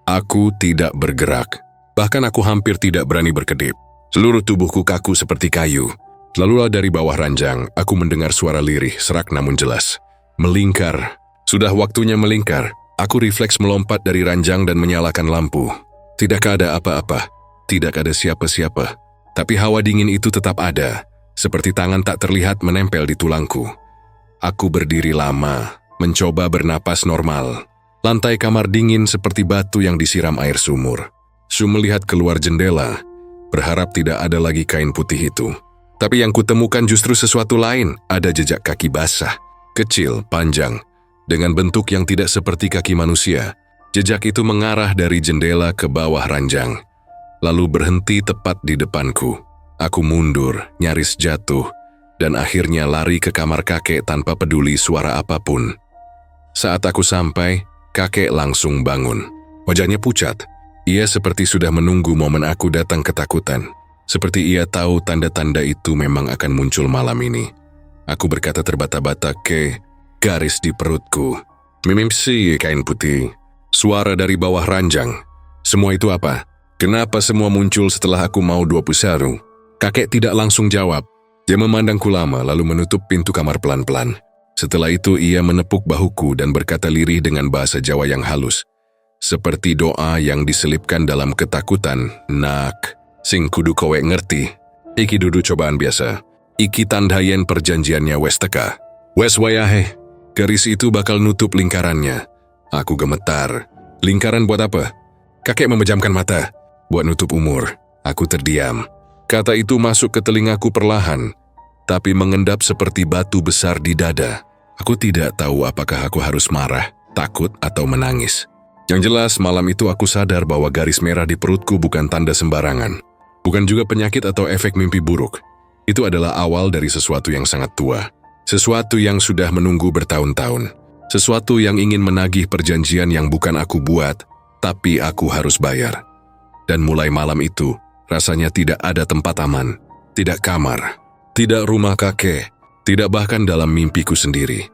Aku tidak bergerak, bahkan aku hampir tidak berani berkedip. Seluruh tubuhku kaku seperti kayu. Lalu dari bawah ranjang, aku mendengar suara lirih, serak namun jelas. Melingkar. Sudah waktunya melingkar. Aku refleks melompat dari ranjang dan menyalakan lampu. Tidak ada apa-apa, tidak ada siapa-siapa. Tapi hawa dingin itu tetap ada, seperti tangan tak terlihat menempel di tulangku. Aku berdiri lama, mencoba bernapas normal. Lantai kamar dingin seperti batu yang disiram air sumur. Su melihat keluar jendela, berharap tidak ada lagi kain putih itu. Tapi yang kutemukan justru sesuatu lain, ada jejak kaki basah, kecil, panjang, dengan bentuk yang tidak seperti kaki manusia. Jejak itu mengarah dari jendela ke bawah ranjang, lalu berhenti tepat di depanku. Aku mundur, nyaris jatuh, dan akhirnya lari ke kamar kakek tanpa peduli suara apapun. Saat aku sampai, kakek langsung bangun. Wajahnya pucat. Ia seperti sudah menunggu momen aku datang ketakutan. Seperti ia tahu tanda-tanda itu memang akan muncul malam ini. Aku berkata terbata-bata, "Ke, garis di perutku. Mimpi kain putih." Suara dari bawah ranjang. "Semua itu apa? Kenapa semua muncul setelah aku mau 20 saru?" Kakek tidak langsung jawab. Dia memandangku lama lalu menutup pintu kamar pelan-pelan. Setelah itu ia menepuk bahuku dan berkata lirih dengan bahasa Jawa yang halus. Seperti doa yang diselipkan dalam ketakutan. "Nak, sing kudu kowe ngerti. Iki dudu cobaan biasa. Iki tandhayen perjanjiannya wes teka. Wes wayahe, garis itu bakal nutup lingkarannya." Aku gemetar. "Lingkaran buat apa?" Kakek memejamkan mata. "Buat nutup umur." Aku terdiam. Kata itu masuk ke telingaku perlahan, tapi mengendap seperti batu besar di dada. Aku tidak tahu apakah aku harus marah, takut, atau menangis. Yang jelas, malam itu aku sadar bahwa garis merah di perutku bukan tanda sembarangan. Bukan juga penyakit atau efek mimpi buruk. Itu adalah awal dari sesuatu yang sangat tua. Sesuatu yang sudah menunggu bertahun-tahun. Sesuatu yang ingin menagih perjanjian yang bukan aku buat, tapi aku harus bayar. Dan mulai malam itu, rasanya tidak ada tempat aman. Tidak kamar, tidak rumah kakek, tidak bahkan dalam mimpiku sendiri.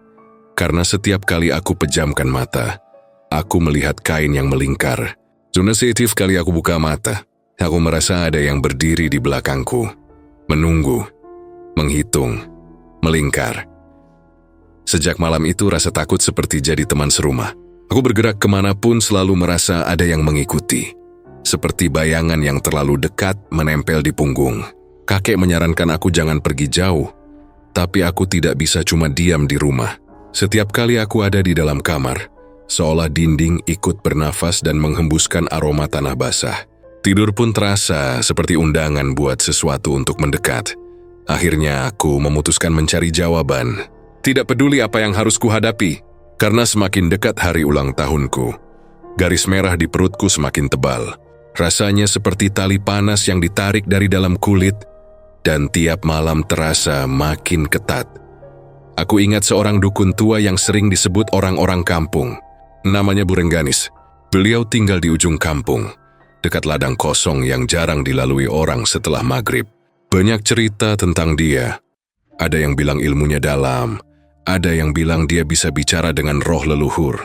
Karena setiap kali aku pejamkan mata, aku melihat kain yang melingkar. Sudah setiap kali aku buka mata, aku merasa ada yang berdiri di belakangku, menunggu, menghitung, melingkar. Sejak malam itu rasa takut seperti jadi teman serumah. Aku bergerak kemanapun selalu merasa ada yang mengikuti. Seperti bayangan yang terlalu dekat menempel di punggung. Kakek menyarankan aku jangan pergi jauh, tapi aku tidak bisa cuma diam di rumah. Setiap kali aku ada di dalam kamar, seolah dinding ikut bernafas dan menghembuskan aroma tanah basah. Tidur pun terasa seperti undangan buat sesuatu untuk mendekat. Akhirnya aku memutuskan mencari jawaban. Tidak peduli apa yang harus kuhadapi, karena semakin dekat hari ulang tahunku, garis merah di perutku semakin tebal. Rasanya seperti tali panas yang ditarik dari dalam kulit, dan tiap malam terasa makin ketat. Aku ingat seorang dukun tua yang sering disebut orang-orang kampung. Namanya Bu Rengganis. Beliau tinggal di ujung kampung, dekat ladang kosong yang jarang dilalui orang setelah maghrib. Banyak cerita tentang dia. Ada yang bilang ilmunya dalam, ada yang bilang dia bisa bicara dengan roh leluhur.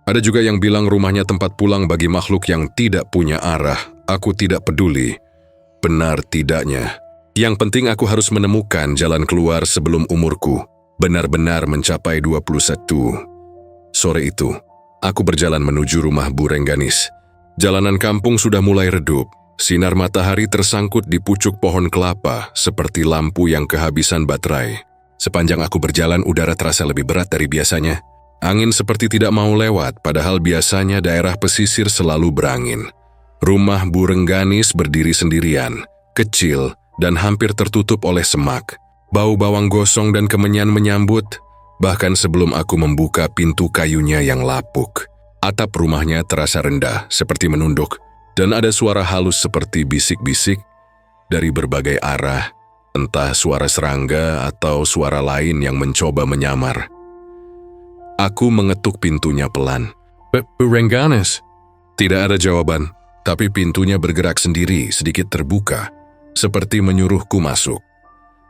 Ada juga yang bilang rumahnya tempat pulang bagi makhluk yang tidak punya arah. Aku tidak peduli. Benar tidaknya. Yang penting aku harus menemukan jalan keluar sebelum umurku benar-benar mencapai 21. Sore itu, aku berjalan menuju rumah Bu Rengganis. Jalanan kampung sudah mulai redup. Sinar matahari tersangkut di pucuk pohon kelapa seperti lampu yang kehabisan baterai. Sepanjang aku berjalan, udara terasa lebih berat dari biasanya. Angin seperti tidak mau lewat, padahal biasanya daerah pesisir selalu berangin. Rumah Bu Rengganis berdiri sendirian, kecil, dan hampir tertutup oleh semak. Bau bawang gosong dan kemenyan menyambut, bahkan sebelum aku membuka pintu kayunya yang lapuk. Atap rumahnya terasa rendah, seperti menunduk, dan ada suara halus seperti bisik-bisik dari berbagai arah, entah suara serangga atau suara lain yang mencoba menyamar. Aku mengetuk pintunya pelan. Bu Rengganis. Tidak ada jawaban, tapi pintunya bergerak sendiri, sedikit terbuka, seperti menyuruhku masuk.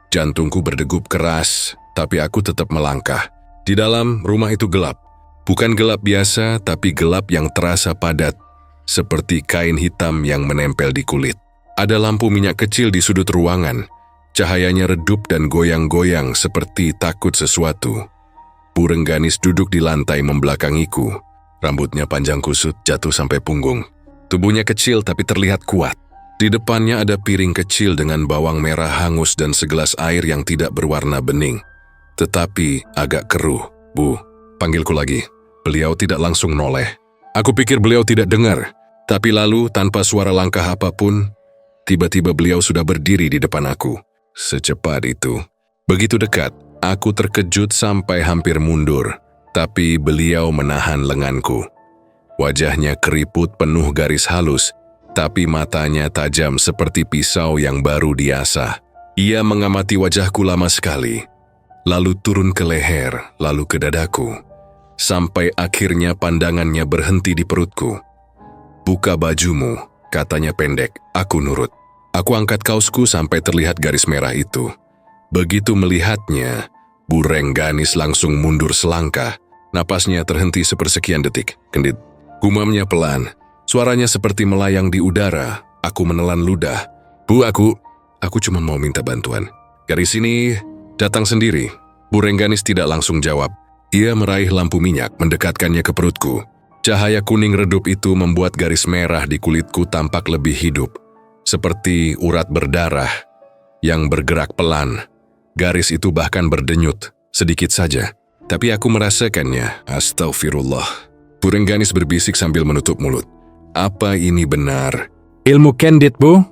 Jantungku berdegup keras, tapi aku tetap melangkah. Di dalam rumah itu gelap. Bukan gelap biasa, tapi gelap yang terasa padat, seperti kain hitam yang menempel di kulit. Ada lampu minyak kecil di sudut ruangan. Cahayanya redup dan goyang-goyang seperti takut sesuatu. Bu Rengganis duduk di lantai membelakangiku. Rambutnya panjang kusut jatuh sampai punggung. Tubuhnya kecil tapi terlihat kuat. Di depannya ada piring kecil dengan bawang merah hangus dan segelas air yang tidak berwarna bening, tetapi agak keruh. Bu, panggilku lagi. Beliau tidak langsung noleh. Aku pikir beliau tidak dengar, tapi lalu tanpa suara langkah apapun, tiba-tiba beliau sudah berdiri di depan aku. Secepat itu. Begitu dekat, aku terkejut sampai hampir mundur, tapi beliau menahan lenganku. Wajahnya keriput penuh garis halus, tapi matanya tajam seperti pisau yang baru diasah. Ia mengamati wajahku lama sekali, lalu turun ke leher, lalu ke dadaku, sampai akhirnya pandangannya berhenti di perutku. "Buka bajumu," katanya pendek. Aku nurut. Aku angkat kaosku sampai terlihat garis merah itu. Begitu melihatnya, Bu Rengganis langsung mundur selangkah. Napasnya terhenti sepersekian detik. Kendit. Gumamnya pelan. Suaranya seperti melayang di udara. Aku menelan ludah. "Bu, aku cuma mau minta bantuan. Garis ini datang sendiri." Bu Rengganis tidak langsung jawab. Ia meraih lampu minyak, mendekatkannya ke perutku. Cahaya kuning redup itu membuat garis merah di kulitku tampak lebih hidup. Seperti urat berdarah yang bergerak pelan. Garis itu bahkan berdenyut, sedikit saja. Tapi aku merasakannya. Astagfirullah. Bu Rengganis berbisik sambil menutup mulut. "Apa ini benar?" "Ilmu Kendit, Bu?"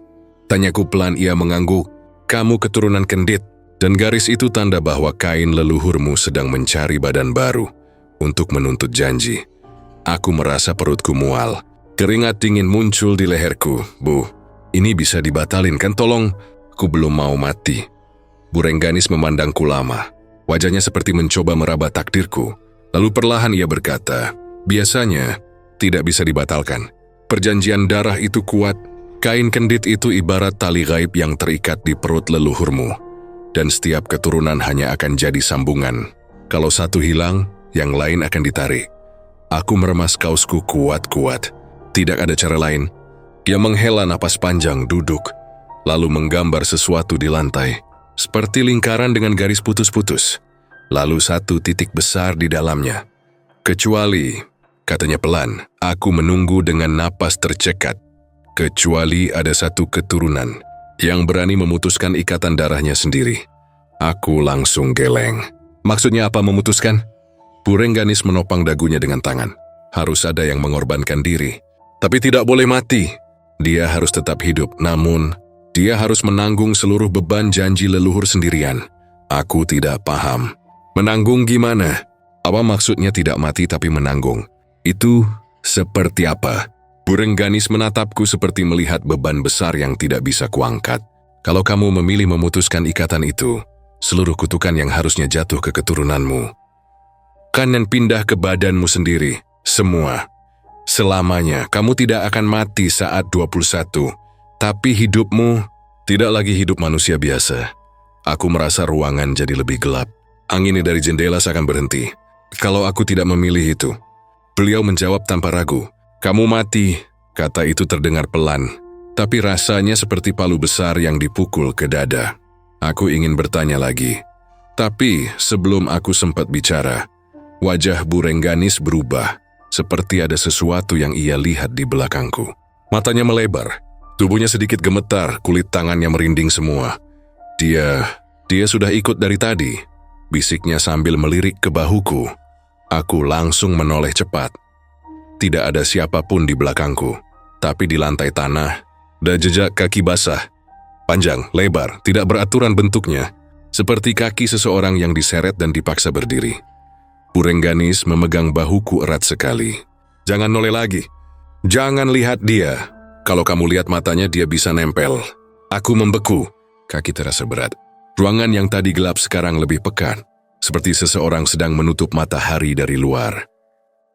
Tanyaku pelan. Ia mengangguk. "Kamu keturunan Kendit, dan garis itu tanda bahwa kain leluhurmu sedang mencari badan baru untuk menuntut janji." Aku merasa perutku mual. Keringat dingin muncul di leherku. "Bu, ini bisa dibatalin kan? Tolong, aku belum mau mati." Bu Rengganis memandangku lama. Wajahnya seperti mencoba meraba takdirku. Lalu perlahan ia berkata, "Biasanya tidak bisa dibatalkan. Perjanjian darah itu kuat. Kain kendit itu ibarat tali gaib yang terikat di perut leluhurmu, dan setiap keturunan hanya akan jadi sambungan. Kalau satu hilang, yang lain akan ditarik. Aku meremas kausku kuat-kuat. Tidak ada cara lain. Dia menghela napas panjang, duduk, lalu menggambar sesuatu di lantai, seperti lingkaran dengan garis putus-putus, lalu satu titik besar di dalamnya. Kecuali, katanya pelan, aku menunggu dengan napas tercekat. Kecuali ada satu keturunan yang berani memutuskan ikatan darahnya sendiri. Aku langsung geleng. Maksudnya apa memutuskan? Bu Rengganis menopang dagunya dengan tangan. Harus ada yang mengorbankan diri. Tapi tidak boleh mati. Dia harus tetap hidup, namun dia harus menanggung seluruh beban janji leluhur sendirian. Aku tidak paham. Menanggung gimana? Apa maksudnya tidak mati tapi menanggung? Itu seperti apa? Bu Rengganis menatapku seperti melihat beban besar yang tidak bisa kuangkat. Kalau kamu memilih memutuskan ikatan itu, seluruh kutukan yang harusnya jatuh ke keturunanmu kan pindah ke badanmu sendiri. Semua. Selamanya, kamu tidak akan mati saat 21. Tapi hidupmu tidak lagi hidup manusia biasa. Aku merasa ruangan jadi lebih gelap. Angin dari jendela seakan berhenti. Kalau aku tidak memilih itu. Beliau menjawab tanpa ragu. Kamu mati, kata itu terdengar pelan, tapi rasanya seperti palu besar yang dipukul ke dada. Aku ingin bertanya lagi, tapi sebelum aku sempat bicara, wajah Bu Rengganis berubah, seperti ada sesuatu yang ia lihat di belakangku. Matanya melebar, tubuhnya sedikit gemetar, kulit tangannya merinding semua. Dia sudah ikut dari tadi, bisiknya sambil melirik ke bahuku. Aku langsung menoleh cepat. Tidak ada siapapun di belakangku, tapi di lantai tanah ada jejak kaki basah. Panjang, lebar, tidak beraturan bentuknya, seperti kaki seseorang yang diseret dan dipaksa berdiri. Bu Rengganis memegang bahuku erat sekali. Jangan noleh lagi. Jangan lihat dia. Kalau kamu lihat matanya dia bisa nempel. Aku membeku. Kaki terasa berat. Ruangan yang tadi gelap sekarang lebih pekat, seperti seseorang sedang menutup matahari dari luar.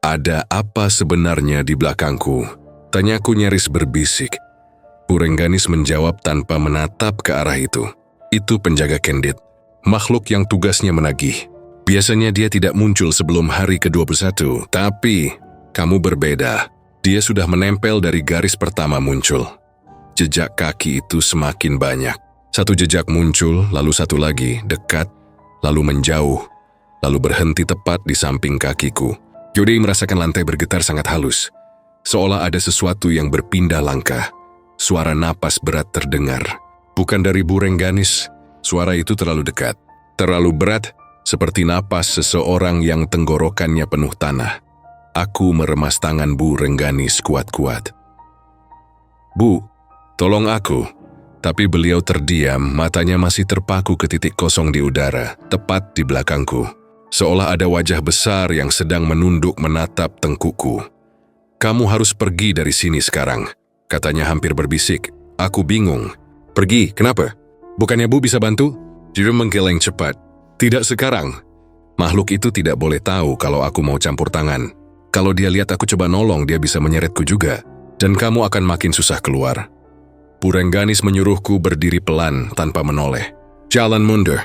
Ada apa sebenarnya di belakangku? Tanyaku nyaris berbisik. Bu Rengganis menjawab tanpa menatap ke arah itu. Itu penjaga kendit, makhluk yang tugasnya menagih. Biasanya dia tidak muncul sebelum hari ke-21, tapi kamu berbeda. Dia sudah menempel dari garis pertama muncul. Jejak kaki itu semakin banyak. Satu jejak muncul, lalu satu lagi, dekat, lalu menjauh, lalu berhenti tepat di samping kakiku. Jody merasakan lantai bergetar sangat halus, seolah ada sesuatu yang berpindah langkah. Suara napas berat terdengar. Bukan dari Bu Rengganis, suara itu terlalu dekat. Terlalu berat, seperti napas seseorang yang tenggorokannya penuh tanah. Aku meremas tangan Bu Rengganis kuat-kuat. Bu, tolong aku. Tapi beliau terdiam, matanya masih terpaku ke titik kosong di udara, tepat di belakangku. Seolah ada wajah besar yang sedang menunduk menatap tengkukku. Kamu harus pergi dari sini sekarang, katanya hampir berbisik. Aku bingung. Pergi, kenapa? Bukannya Bu bisa bantu? Dia menggeleng cepat. Tidak sekarang. Makhluk itu tidak boleh tahu kalau aku mau campur tangan. Kalau dia lihat aku coba nolong, dia bisa menyeretku juga. Dan kamu akan makin susah keluar. Bu Rengganis menyuruhku berdiri pelan tanpa menoleh. Jalan mundur.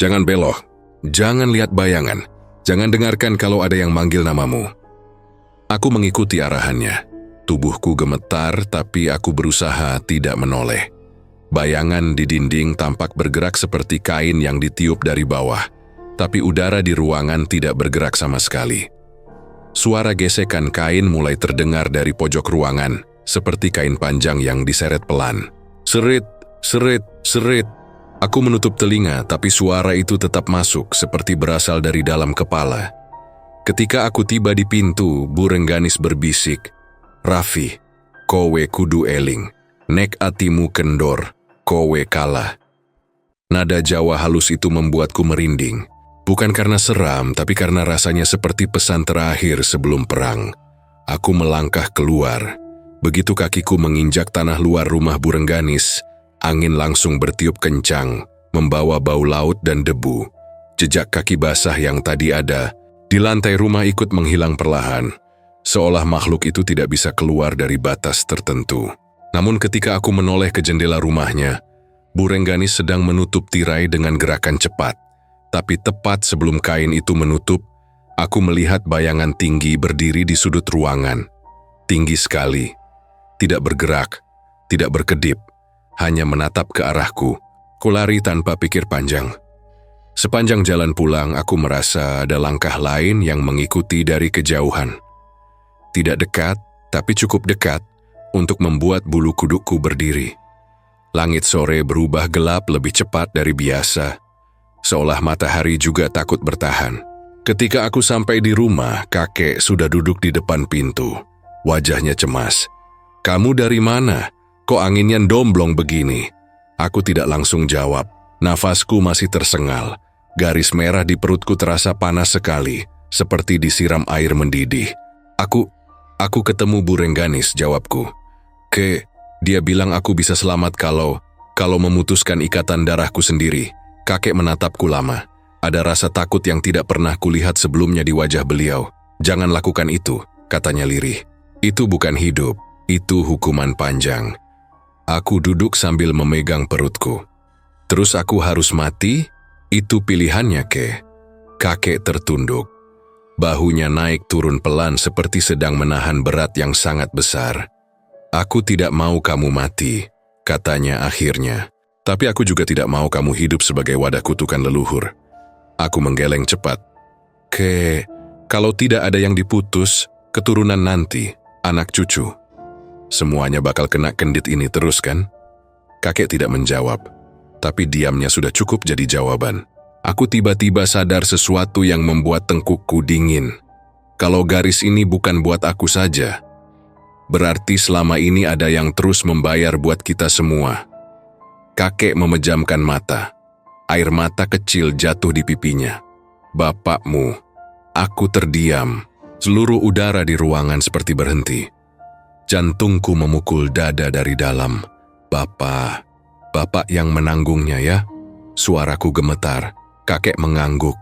Jangan belok. Jangan lihat bayangan. Jangan dengarkan kalau ada yang manggil namamu. Aku mengikuti arahannya. Tubuhku gemetar, tapi aku berusaha tidak menoleh. Bayangan di dinding tampak bergerak seperti kain yang ditiup dari bawah, tapi udara di ruangan tidak bergerak sama sekali. Suara gesekan kain mulai terdengar dari pojok ruangan, seperti kain panjang yang diseret pelan. Serit, serit, serit. Aku menutup telinga, tapi suara itu tetap masuk seperti berasal dari dalam kepala. Ketika aku tiba di pintu, Bu Rengganis berbisik, Raffi, kowe kudu eling, nek atimu kendor, kowe kalah. Nada Jawa halus itu membuatku merinding, bukan karena seram, tapi karena rasanya seperti pesan terakhir sebelum perang. Aku melangkah keluar. Begitu kakiku menginjak tanah luar rumah Bu Rengganis, angin langsung bertiup kencang, membawa bau laut dan debu. Jejak kaki basah yang tadi ada di lantai rumah ikut menghilang perlahan, seolah makhluk itu tidak bisa keluar dari batas tertentu. Namun ketika aku menoleh ke jendela rumahnya, Bu Rengganis sedang menutup tirai dengan gerakan cepat. Tapi tepat sebelum kain itu menutup, aku melihat bayangan tinggi berdiri di sudut ruangan. Tinggi sekali, tidak bergerak, tidak berkedip, hanya menatap ke arahku. Kulari tanpa pikir panjang. Sepanjang jalan pulang, aku merasa ada langkah lain yang mengikuti dari kejauhan. Tidak dekat, tapi cukup dekat untuk membuat bulu kudukku berdiri. Langit sore berubah gelap lebih cepat dari biasa, seolah matahari juga takut bertahan. Ketika aku sampai di rumah, kakek sudah duduk di depan pintu. Wajahnya cemas. "Kamu dari mana? Kok anginnya domblong begini?" Aku tidak langsung jawab. Nafasku masih tersengal. Garis merah di perutku terasa panas sekali, seperti disiram air mendidih. Aku ketemu Bu Rengganis," jawabku. Dia bilang aku bisa selamat kalau memutuskan ikatan darahku sendiri." Kakek menatapku lama. Ada rasa takut yang tidak pernah kulihat sebelumnya di wajah beliau. "Jangan lakukan itu," katanya lirih. "Itu bukan hidup, itu hukuman panjang." Aku duduk sambil memegang perutku. "Terus aku harus mati? Itu pilihannya, Kakek tertunduk. Bahunya naik turun pelan seperti sedang menahan berat yang sangat besar. "Aku tidak mau kamu mati," katanya akhirnya. "Tapi aku juga tidak mau kamu hidup sebagai wadah kutukan leluhur." Aku menggeleng cepat. Kalau tidak ada yang diputus, keturunan nanti, anak cucu, semuanya bakal kena kendit ini terus kan?" Kakek tidak menjawab, tapi diamnya sudah cukup jadi jawaban. Aku tiba-tiba sadar sesuatu yang membuat tengkukku dingin. Kalau garis ini bukan buat aku saja, berarti selama ini ada yang terus membayar buat kita semua. Kakek memejamkan mata. Air mata kecil jatuh di pipinya. "Bapakmu." Aku terdiam. Seluruh udara di ruangan seperti berhenti. Jantungku memukul dada dari dalam. Bapak yang menanggungnya ya?" Suaraku gemetar. Kakek mengangguk.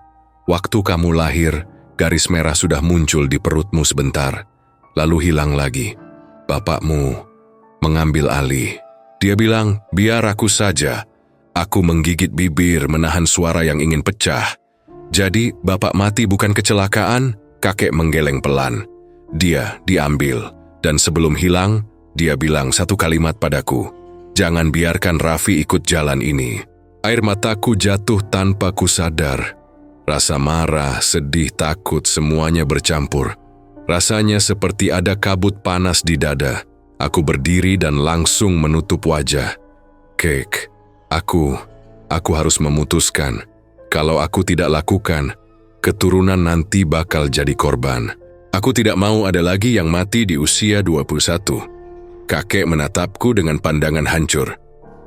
"Waktu kamu lahir, garis merah sudah muncul di perutmu sebentar, lalu hilang lagi. Bapakmu mengambil alih. Dia bilang, biar aku saja." Aku menggigit bibir menahan suara yang ingin pecah. "Jadi, bapak mati bukan kecelakaan?" Kakek menggeleng pelan. "Dia diambil. Dan sebelum hilang, dia bilang satu kalimat padaku, 'Jangan biarkan Raffi ikut jalan ini.'" Air mataku jatuh tanpa kusadar. Rasa marah, sedih, takut, semuanya bercampur. Rasanya seperti ada kabut panas di dada. Aku berdiri dan langsung menutup wajah. Aku harus memutuskan. Kalau aku tidak lakukan, keturunan nanti bakal jadi korban. Aku tidak mau ada lagi yang mati di usia 21. Kakek menatapku dengan pandangan hancur.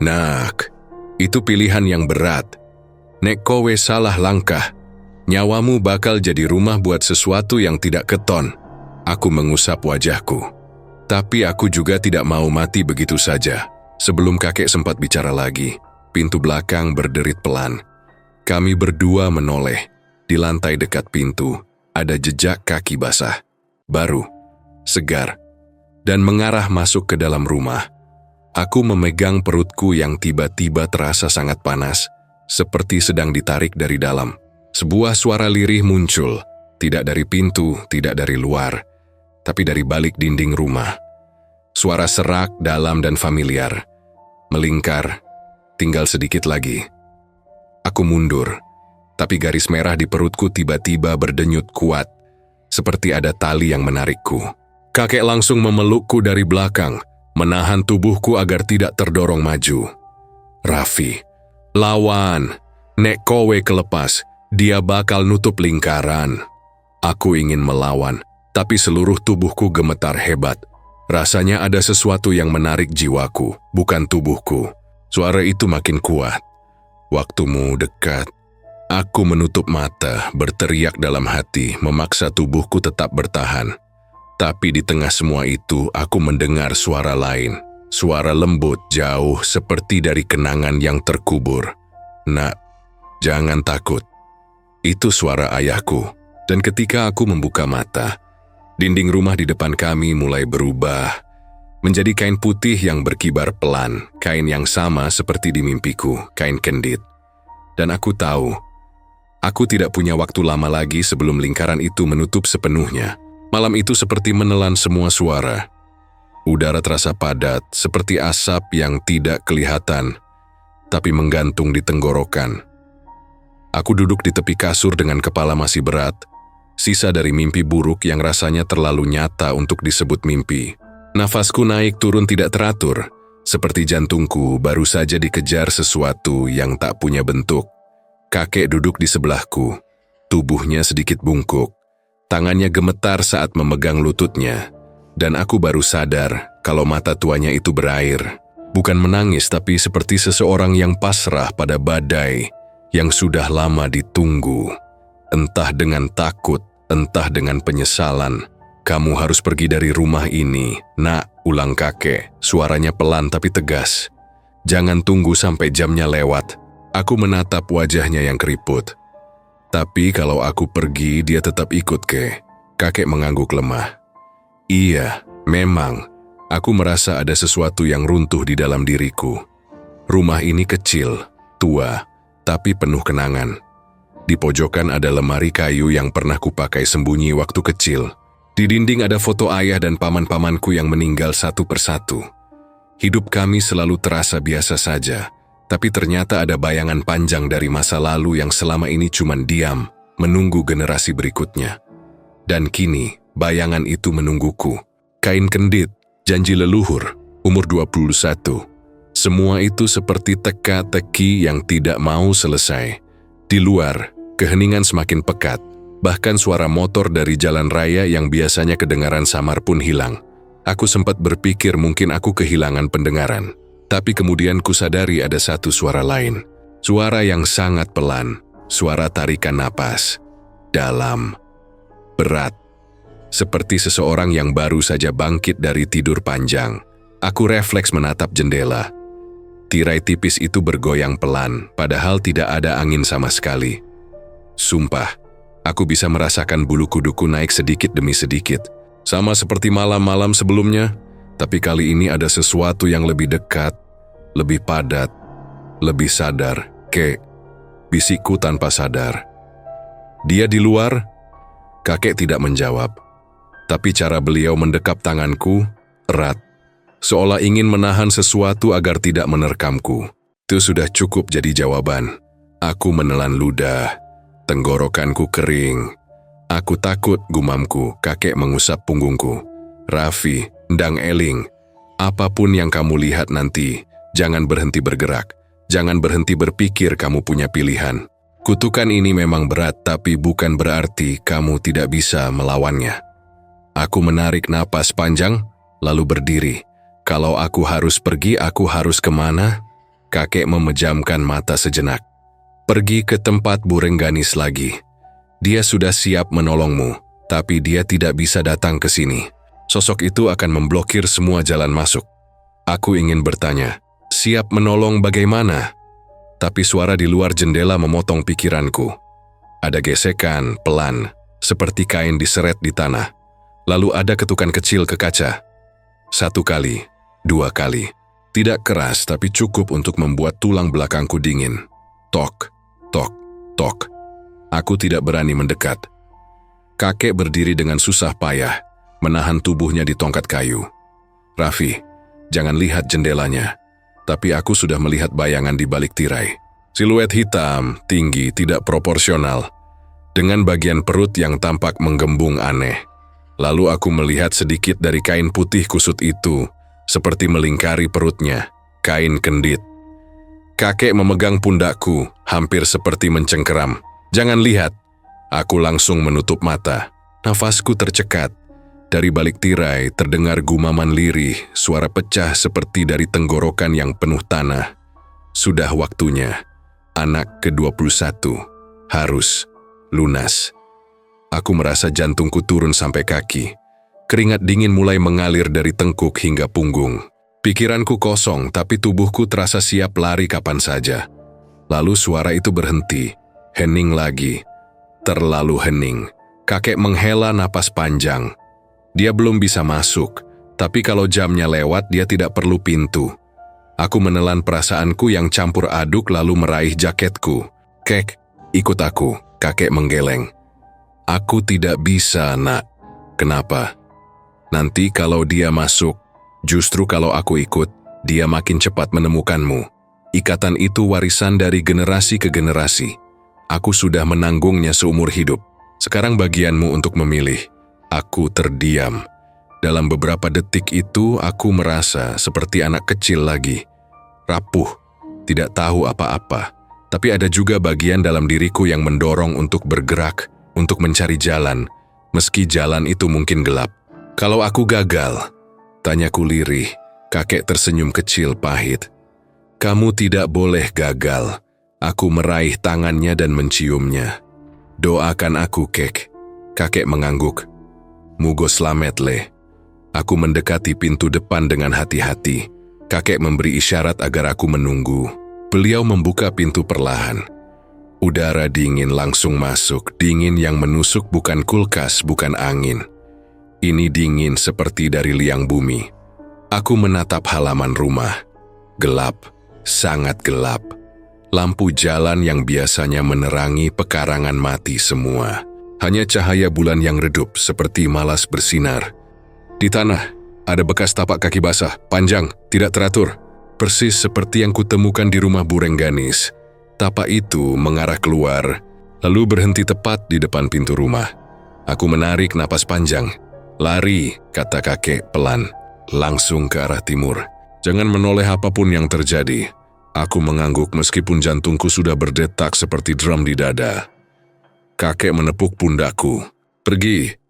"Nak, itu pilihan yang berat. Nek kowe salah langkah, nyawamu bakal jadi rumah buat sesuatu yang tidak keton." Aku mengusap wajahku. Tapi aku juga tidak mau mati begitu saja. Sebelum kakek sempat bicara lagi, pintu belakang berderit pelan. Kami berdua menoleh. Di lantai dekat pintu, ada jejak kaki basah, baru, segar, dan mengarah masuk ke dalam rumah. Aku memegang perutku yang tiba-tiba terasa sangat panas, seperti sedang ditarik dari dalam. Sebuah suara lirih muncul, tidak dari pintu, tidak dari luar, tapi dari balik dinding rumah. Suara serak, dalam dan familiar. Melingkar, tinggal sedikit lagi. Aku mundur, tapi garis merah di perutku tiba-tiba berdenyut kuat, seperti ada tali yang menarikku. Kakek langsung memelukku dari belakang, menahan tubuhku agar tidak terdorong maju. "Raffi, lawan. Nek kowe kelepas, dia bakal nutup lingkaran." Aku ingin melawan, tapi seluruh tubuhku gemetar hebat. Rasanya ada sesuatu yang menarik jiwaku, bukan tubuhku. Suara itu makin kuat. "Waktumu dekat." Aku menutup mata, berteriak dalam hati, memaksa tubuhku tetap bertahan. Tapi di tengah semua itu, aku mendengar suara lain. Suara lembut, jauh, seperti dari kenangan yang terkubur. "Nak, jangan takut." Itu suara ayahku. Dan ketika aku membuka mata, dinding rumah di depan kami mulai berubah. menjadi kain putih yang berkibar pelan, kain yang sama seperti di mimpiku, kain kendit. Dan aku tahu, aku tidak punya waktu lama lagi sebelum lingkaran itu menutup sepenuhnya. Malam itu seperti menelan semua suara. Udara terasa padat, seperti asap yang tidak kelihatan, tapi menggantung di tenggorokan. Aku duduk di tepi kasur dengan kepala masih berat, sisa dari mimpi buruk yang rasanya terlalu nyata untuk disebut mimpi. Nafasku naik turun tidak teratur, seperti jantungku baru saja dikejar sesuatu yang tak punya bentuk. Kakek duduk di sebelahku, tubuhnya sedikit bungkuk, tangannya gemetar saat memegang lututnya, dan aku baru sadar kalau mata tuanya itu berair. Bukan menangis, tapi seperti seseorang yang pasrah pada badai yang sudah lama ditunggu. Entah dengan takut, entah dengan penyesalan. Kamu harus pergi dari rumah ini, nak, ulang kakek. Suaranya pelan tapi tegas. Jangan tunggu sampai jamnya lewat. Aku menatap wajahnya yang keriput. Tapi kalau aku pergi, dia tetap ikut, ke. Kakek mengangguk lemah. Iya, memang. Aku merasa ada sesuatu yang runtuh di dalam diriku. Rumah ini kecil, tua, tapi penuh kenangan. Di pojokan ada lemari kayu yang pernah kupakai sembunyi waktu kecil. Di dinding ada foto ayah dan paman-pamanku yang meninggal satu persatu. Hidup kami selalu terasa biasa saja, tapi ternyata ada bayangan panjang dari masa lalu yang selama ini cuma diam, menunggu generasi berikutnya. Dan kini, bayangan itu menungguku. Kain kendit, janji leluhur, umur 21. Semua itu seperti teka-teki yang tidak mau selesai. Di luar, keheningan semakin pekat. Bahkan suara motor dari jalan raya yang biasanya kedengaran samar pun hilang. Aku sempat berpikir mungkin aku kehilangan pendengaran. Tapi kemudian kusadari ada satu suara lain. Suara yang sangat pelan. Suara tarikan napas. Dalam. Berat. Seperti seseorang yang baru saja bangkit dari tidur panjang. Aku refleks menatap jendela. Tirai tipis itu bergoyang pelan, padahal tidak ada angin sama sekali. Sumpah, aku bisa merasakan bulu kuduku naik sedikit demi sedikit. Sama seperti malam-malam sebelumnya, tapi kali ini ada sesuatu yang lebih dekat, lebih padat, lebih sadar. Kek, bisikku tanpa sadar. Dia di luar? Kakek tidak menjawab. Tapi cara beliau mendekap tanganku, erat. Seolah ingin menahan sesuatu agar tidak menerkamku. Itu sudah cukup jadi jawaban. Aku menelan ludah. Tenggorokanku kering. Aku takut, gumamku. Kakek mengusap punggungku. Raffi, ndang eling. Apapun yang kamu lihat nanti, jangan berhenti bergerak. Jangan berhenti berpikir kamu punya pilihan. Kutukan ini memang berat, tapi bukan berarti kamu tidak bisa melawannya. Aku menarik napas panjang, lalu berdiri. Kalau aku harus pergi, aku harus kemana? Kakek memejamkan mata sejenak. Pergi ke tempat Bu Rengganis lagi. Dia sudah siap menolongmu, tapi dia tidak bisa datang ke sini. Sosok itu akan memblokir semua jalan masuk. Aku ingin bertanya, siap menolong bagaimana? Tapi suara di luar jendela memotong pikiranku. Ada gesekan, pelan, seperti kain diseret di tanah. Lalu ada ketukan kecil ke kaca. 1 kali, 2 kali. Tidak keras tapi cukup untuk membuat tulang belakangku dingin. Tok, tok, tok. Aku tidak berani mendekat. Kakek berdiri dengan susah payah, menahan tubuhnya di tongkat kayu. Raffi, jangan lihat jendelanya. Tapi aku sudah melihat bayangan di balik tirai. Siluet hitam, tinggi, tidak proporsional. Dengan bagian perut yang tampak menggembung aneh. Lalu aku melihat sedikit dari kain putih kusut itu, seperti melingkari perutnya, kain kendit. Kakek memegang pundakku, hampir seperti mencengkeram. Jangan lihat. Aku langsung menutup mata. Nafasku tercekat. Dari balik tirai terdengar gumaman lirih, suara pecah seperti dari tenggorokan yang penuh tanah. Sudah waktunya. Anak ke-21. Harus. Lunas. Aku merasa jantungku turun sampai kaki. Keringat dingin mulai mengalir dari tengkuk hingga punggung. Pikiranku kosong, tapi tubuhku terasa siap lari kapan saja. Lalu suara itu berhenti. Hening lagi. Terlalu hening. Kakek menghela napas panjang. Dia belum bisa masuk, Tapi kalau jamnya lewat, dia tidak perlu pintu. Aku menelan perasaanku yang campur aduk lalu meraih jaketku. "Kek, ikut aku," kakek menggeleng. "Aku tidak bisa, nak." "Kenapa?" "Nanti kalau dia masuk, justru kalau aku ikut, dia makin cepat menemukanmu. Ikatan itu warisan dari generasi ke generasi. Aku sudah menanggungnya seumur hidup. Sekarang bagianmu untuk memilih." Aku terdiam. Dalam beberapa detik itu, aku merasa seperti anak kecil lagi. Rapuh, tidak tahu apa-apa. Tapi ada juga bagian dalam diriku yang mendorong untuk bergerak, untuk mencari jalan, meski jalan itu mungkin gelap. "Kalau aku gagal?" tanyaku lirih. Kakek tersenyum kecil pahit. "Kamu tidak boleh gagal." Aku meraih tangannya dan menciumnya. "Doakan aku, Kek." Kakek mengangguk. "Mugo slamet le." Aku mendekati pintu depan dengan hati-hati. Kakek memberi isyarat agar aku menunggu. Beliau membuka pintu perlahan. Udara dingin langsung masuk, dingin yang menusuk, bukan kulkas, bukan angin. Ini dingin seperti dari liang bumi. Aku menatap halaman rumah. Gelap, sangat gelap. Lampu jalan yang biasanya menerangi pekarangan mati semua. Hanya cahaya bulan yang redup seperti malas bersinar. Di tanah, ada bekas tapak kaki basah, panjang, tidak teratur. Persis seperti yang kutemukan di rumah Bu Rengganis. Tapak itu mengarah keluar, lalu berhenti tepat di depan pintu rumah. Aku menarik napas panjang. "Lari," kata kakek pelan, "langsung ke arah timur. Jangan menoleh apapun yang terjadi." Aku mengangguk meskipun jantungku sudah berdetak seperti drum di dada. Kakek menepuk pundakku. "Pergi."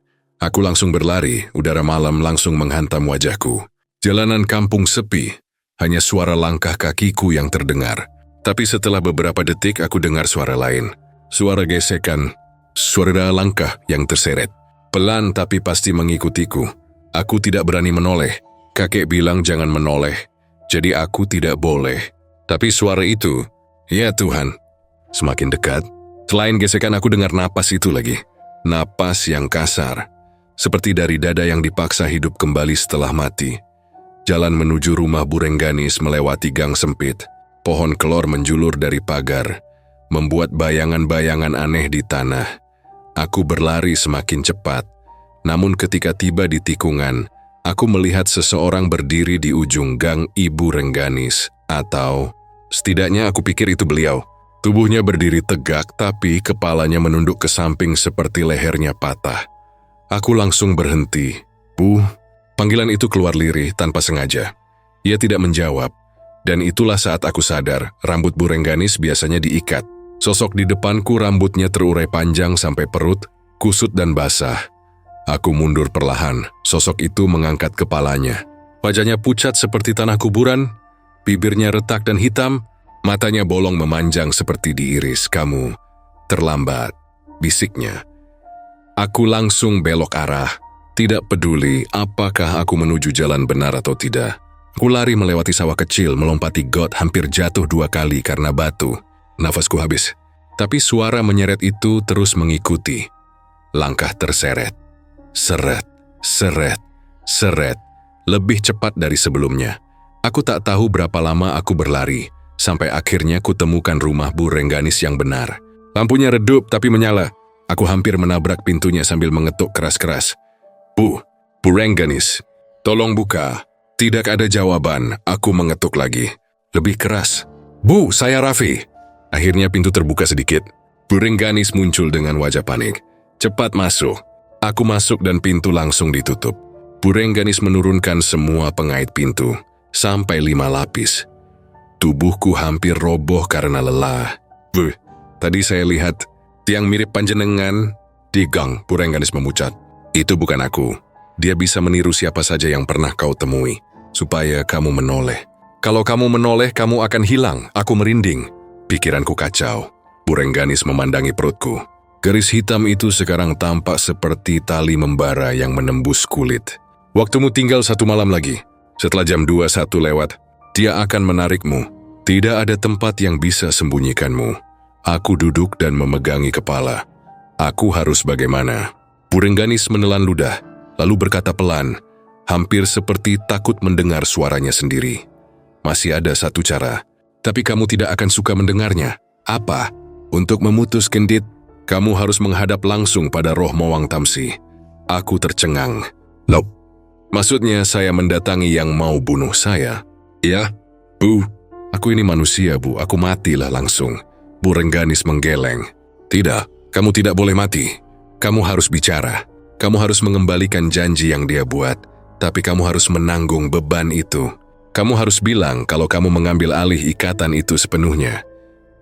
Aku langsung berlari, udara malam langsung menghantam wajahku. Jalanan kampung sepi, hanya suara langkah kakiku yang terdengar. Tapi setelah beberapa detik aku dengar suara lain. Suara gesekan, suara langkah yang terseret. Pelan tapi pasti mengikutiku. Aku tidak berani menoleh. Kakek bilang jangan menoleh, jadi aku tidak boleh. Tapi suara itu, ya Tuhan, semakin dekat. Selain gesekan aku dengar napas itu lagi. Napas yang kasar. Seperti dari dada yang dipaksa hidup kembali setelah mati. Jalan menuju rumah Bu Rengganis melewati gang sempit. Pohon kelor menjulur dari pagar, membuat bayangan-bayangan aneh di tanah. Aku berlari semakin cepat. Namun ketika tiba di tikungan, aku melihat seseorang berdiri di ujung gang Ibu Rengganis. Atau, setidaknya aku pikir itu beliau. Tubuhnya berdiri tegak, tapi kepalanya menunduk ke samping seperti lehernya patah. Aku langsung berhenti. "Bu." Panggilan itu keluar lirih tanpa sengaja. Ia tidak menjawab. Dan itulah saat aku sadar, rambut Bu Rengganis biasanya diikat. Sosok di depanku rambutnya terurai panjang sampai perut, kusut dan basah. Aku mundur perlahan, sosok itu mengangkat kepalanya. Wajahnya pucat seperti tanah kuburan, bibirnya retak dan hitam, matanya bolong memanjang seperti diiris. "Kamu terlambat," bisiknya. Aku langsung belok arah. Tidak peduli apakah aku menuju jalan benar atau tidak. Aku lari melewati sawah kecil, melompati got, hampir jatuh 2 kali karena batu. Nafasku habis. Tapi suara menyeret itu terus mengikuti. Langkah terseret. Seret, seret, seret. Lebih cepat dari sebelumnya. Aku tak tahu berapa lama aku berlari, sampai akhirnya kutemukan rumah Bu Rengganis yang benar. Lampunya redup tapi menyala. Aku hampir menabrak pintunya sambil mengetuk keras-keras. Bu Rengganis, tolong buka." Tidak ada jawaban, aku mengetuk lagi. Lebih keras. "Bu, saya Raffi." Akhirnya pintu terbuka sedikit. Bu Rengganis muncul dengan wajah panik. "Cepat masuk." Aku masuk dan pintu langsung ditutup. Bu Rengganis menurunkan semua pengait pintu, sampai 5 lapis. Tubuhku hampir roboh karena lelah. "Bu, tadi saya lihat tiang mirip panjenengan di gang." Bu Rengganis memucat. "Itu bukan aku. Dia bisa meniru siapa saja yang pernah kau temui, supaya kamu menoleh. Kalau kamu menoleh, kamu akan hilang." Aku merinding. Pikiranku kacau. Bu Rengganis memandangi perutku. Garis hitam itu sekarang tampak seperti tali membara yang menembus kulit. "Waktumu tinggal 1 malam lagi. Setelah jam 21 lewat, dia akan menarikmu. Tidak ada tempat yang bisa sembunyikanmu." Aku duduk dan memegangi kepala. Aku harus bagaimana? Bu Rengganis menelan ludah, lalu berkata pelan, hampir seperti takut mendengar suaranya sendiri. Masih ada satu cara, tapi kamu tidak akan suka mendengarnya. Apa? Untuk memutus kendit, kamu harus menghadap langsung pada roh Mawang Tamsi. Aku tercengang. Loh, maksudnya saya mendatangi yang mau bunuh saya? Ya, Bu. Aku ini manusia, Bu. Aku matilah langsung. Bu Rengganis menggeleng. Tidak, kamu tidak boleh mati. Kamu harus bicara. Kamu harus mengembalikan janji yang dia buat. Tapi kamu harus menanggung beban itu. Kamu harus bilang kalau kamu mengambil alih ikatan itu sepenuhnya.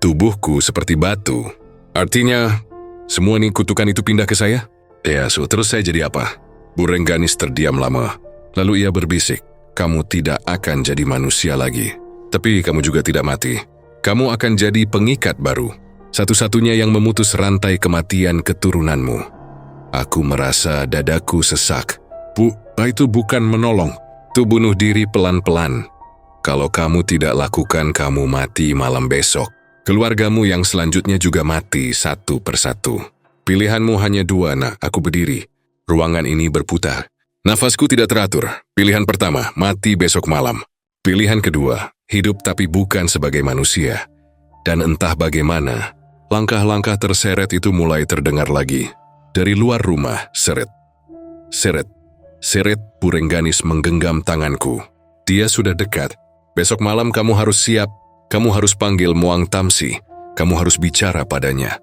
Tubuhku seperti batu. Artinya, semua ini kutukan itu pindah ke saya? Ya, terus saya jadi apa? Bu Rengganis terdiam lama. Lalu ia berbisik, kamu tidak akan jadi manusia lagi. Tapi kamu juga tidak mati. Kamu akan jadi pengikat baru. Satu-satunya yang memutus rantai kematian keturunanmu. Aku merasa dadaku sesak. Bu, itu bukan menolong. Itu bunuh diri pelan-pelan. Kalau kamu tidak lakukan, kamu mati malam besok. Keluargamu yang selanjutnya juga mati satu persatu. Pilihanmu hanya dua, nak. Aku berdiri. Ruangan ini berputar. Nafasku tidak teratur. Pilihan pertama, mati besok malam. Pilihan kedua, hidup tapi bukan sebagai manusia. Dan entah bagaimana, langkah-langkah terseret itu mulai terdengar lagi. Dari luar rumah, seret. Seret. Seret. Bu Rengganis menggenggam tanganku. Dia sudah dekat. Besok malam kamu harus siap. Kamu harus panggil Mawang Tamsi. Kamu harus bicara padanya.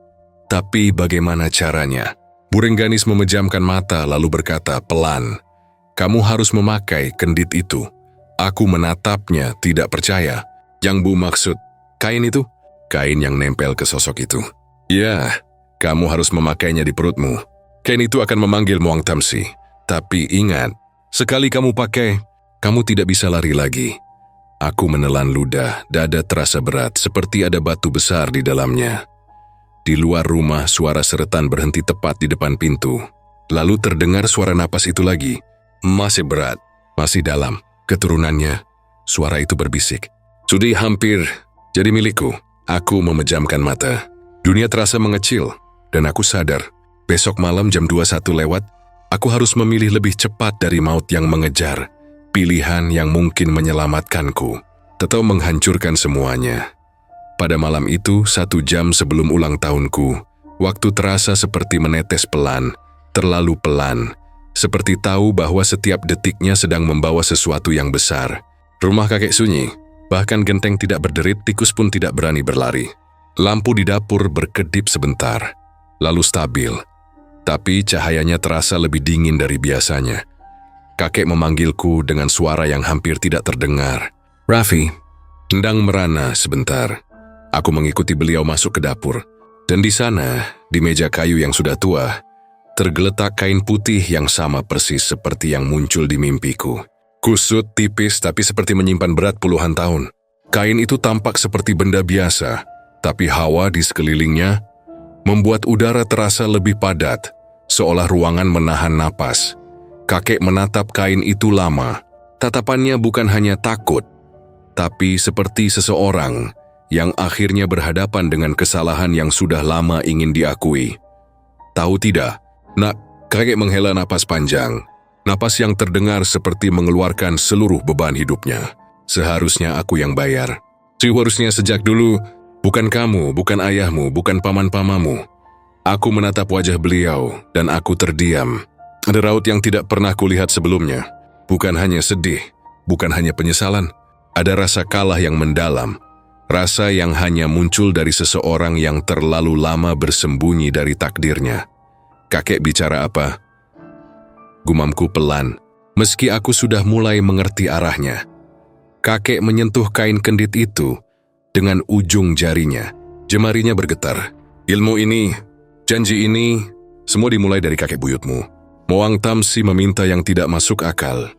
Tapi bagaimana caranya? Bu Rengganis memejamkan mata lalu berkata pelan. Kamu harus memakai kendit itu. Aku menatapnya, tidak percaya. Yang Bu maksud, kain itu? Kain yang nempel ke sosok itu. Ya, kamu harus memakainya di perutmu. Kain itu akan memanggil Mawang Tamsi. Tapi ingat, sekali kamu pakai, kamu tidak bisa lari lagi. Aku menelan ludah, dada terasa berat seperti ada batu besar di dalamnya. Di luar rumah, suara seretan berhenti tepat di depan pintu. Lalu terdengar suara napas itu lagi. Masih berat, masih dalam. Keturunannya, suara itu berbisik. Sudah hampir jadi milikku. Aku memejamkan mata. Dunia terasa mengecil, dan aku sadar, besok malam jam 21 lewat, aku harus memilih lebih cepat dari maut yang mengejar. Pilihan yang mungkin menyelamatkanku, atau menghancurkan semuanya. Pada malam itu, 1 jam sebelum ulang tahunku, waktu terasa seperti menetes pelan, terlalu pelan, seperti tahu bahwa setiap detiknya sedang membawa sesuatu yang besar. Rumah kakek sunyi, bahkan genteng tidak berderit, tikus pun tidak berani berlari. Lampu di dapur berkedip sebentar, lalu stabil, tapi cahayanya terasa lebih dingin dari biasanya. Kakek memanggilku dengan suara yang hampir tidak terdengar. Raffi, hendak merana sebentar. Aku mengikuti beliau masuk ke dapur, dan di sana, di meja kayu yang sudah tua, tergeletak kain putih yang sama persis seperti yang muncul di mimpiku. Kusut, tipis, tapi seperti menyimpan berat puluhan tahun. Kain itu tampak seperti benda biasa, tapi hawa di sekelilingnya membuat udara terasa lebih padat, seolah ruangan menahan napas. Kakek menatap kain itu lama. Tatapannya bukan hanya takut, tapi seperti seseorang yang akhirnya berhadapan dengan kesalahan yang sudah lama ingin diakui. Tahu tidak, nak, kakek menghela napas panjang. Napas yang terdengar seperti mengeluarkan seluruh beban hidupnya. Seharusnya aku yang bayar. Seharusnya sejak dulu, bukan kamu, bukan ayahmu, bukan paman-pamamu. Aku menatap wajah beliau dan aku terdiam. Ada raut yang tidak pernah kulihat sebelumnya. Bukan hanya sedih, bukan hanya penyesalan. Ada rasa kalah yang mendalam. Rasa yang hanya muncul dari seseorang yang terlalu lama bersembunyi dari takdirnya. Kakek bicara apa? Gumamku pelan, meski aku sudah mulai mengerti arahnya. Kakek menyentuh kain kendit itu dengan ujung jarinya. Jemarinya bergetar. Ilmu ini, janji ini, semua dimulai dari kakek buyutmu. Mawang Tamsi meminta yang tidak masuk akal.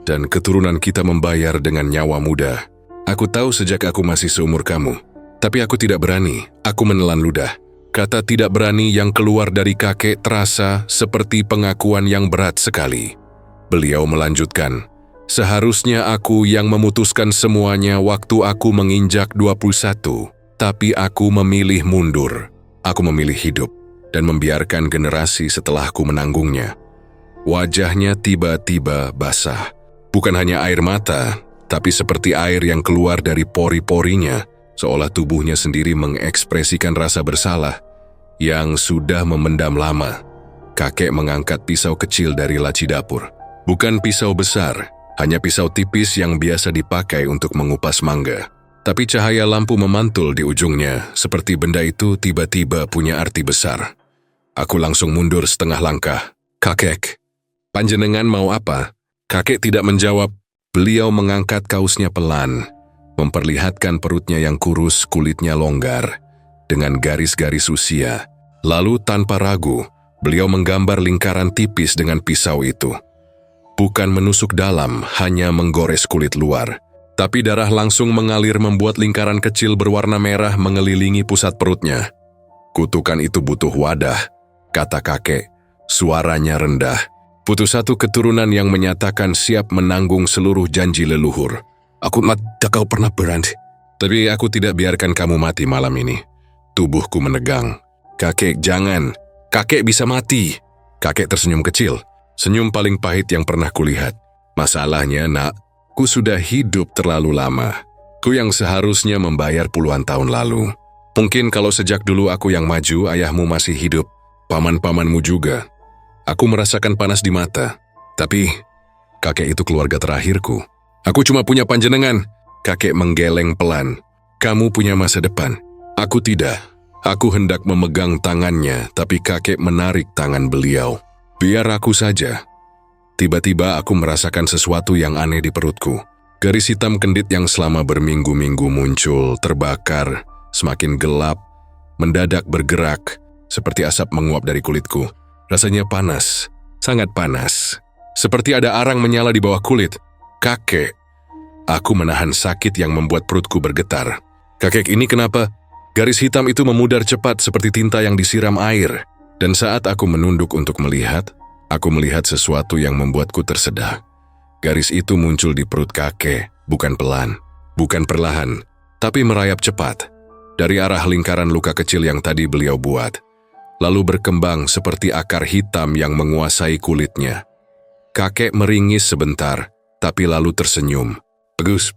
Dan keturunan kita membayar dengan nyawa muda. Aku tahu sejak aku masih seumur kamu. Tapi aku tidak berani, aku menelan ludah. Kata tidak berani yang keluar dari kakek terasa seperti pengakuan yang berat sekali. Beliau melanjutkan, seharusnya aku yang memutuskan semuanya waktu aku menginjak 21. Tapi aku memilih mundur. Aku memilih hidup dan membiarkan generasi setelahku menanggungnya. Wajahnya tiba-tiba basah. Bukan hanya air mata, tapi seperti air yang keluar dari pori-porinya, seolah tubuhnya sendiri mengekspresikan rasa bersalah yang sudah memendam lama. Kakek mengangkat pisau kecil dari laci dapur. Bukan pisau besar, hanya pisau tipis yang biasa dipakai untuk mengupas mangga. Tapi cahaya lampu memantul di ujungnya, seperti benda itu tiba-tiba punya arti besar. Aku langsung mundur setengah langkah. "Kakek, panjenengan mau apa?" Kakek tidak menjawab. Beliau mengangkat kausnya pelan, memperlihatkan perutnya yang kurus, kulitnya longgar, dengan garis-garis usia. Lalu tanpa ragu, beliau menggambar lingkaran tipis dengan pisau itu. Bukan menusuk dalam, hanya menggores kulit luar. Tapi darah langsung mengalir membuat lingkaran kecil berwarna merah mengelilingi pusat perutnya. "Kutukan itu butuh wadah," kata kakek. Suaranya rendah. Butuh satu keturunan yang menyatakan siap menanggung seluruh janji leluhur. "Aku tak kau pernah berhenti. Tapi aku tidak biarkan kamu mati malam ini." Tubuhku menegang. "Kakek, jangan. Kakek bisa mati." Kakek tersenyum kecil. Senyum paling pahit yang pernah kulihat. "Masalahnya, nak, ku sudah hidup terlalu lama. Ku yang seharusnya membayar puluhan tahun lalu. Mungkin kalau sejak dulu aku yang maju, ayahmu masih hidup. Paman-pamanmu juga. Aku merasakan panas di mata. Tapi, kakek itu keluarga terakhirku. Aku cuma punya panjenengan." Kakek menggeleng pelan. "Kamu punya masa depan. Aku tidak." Aku hendak memegang tangannya, tapi kakek menarik tangan beliau. "Biar aku saja." Tiba-tiba aku merasakan sesuatu yang aneh di perutku. Garis hitam kendit yang selama berminggu-minggu muncul, terbakar, semakin gelap, mendadak bergerak, seperti asap menguap dari kulitku. Rasanya panas, sangat panas. Seperti ada arang menyala di bawah kulit. "Kakek." Aku menahan sakit yang membuat perutku bergetar. "Kakek, ini kenapa?" Garis hitam itu memudar cepat seperti tinta yang disiram air. Dan saat aku menunduk untuk melihat, aku melihat sesuatu yang membuatku tersedak. Garis itu muncul di perut kakek, bukan pelan, bukan perlahan, tapi merayap cepat. Dari arah lingkaran luka kecil yang tadi beliau buat. Lalu berkembang seperti akar hitam yang menguasai kulitnya. Kakek meringis sebentar, tapi lalu tersenyum. Bagus,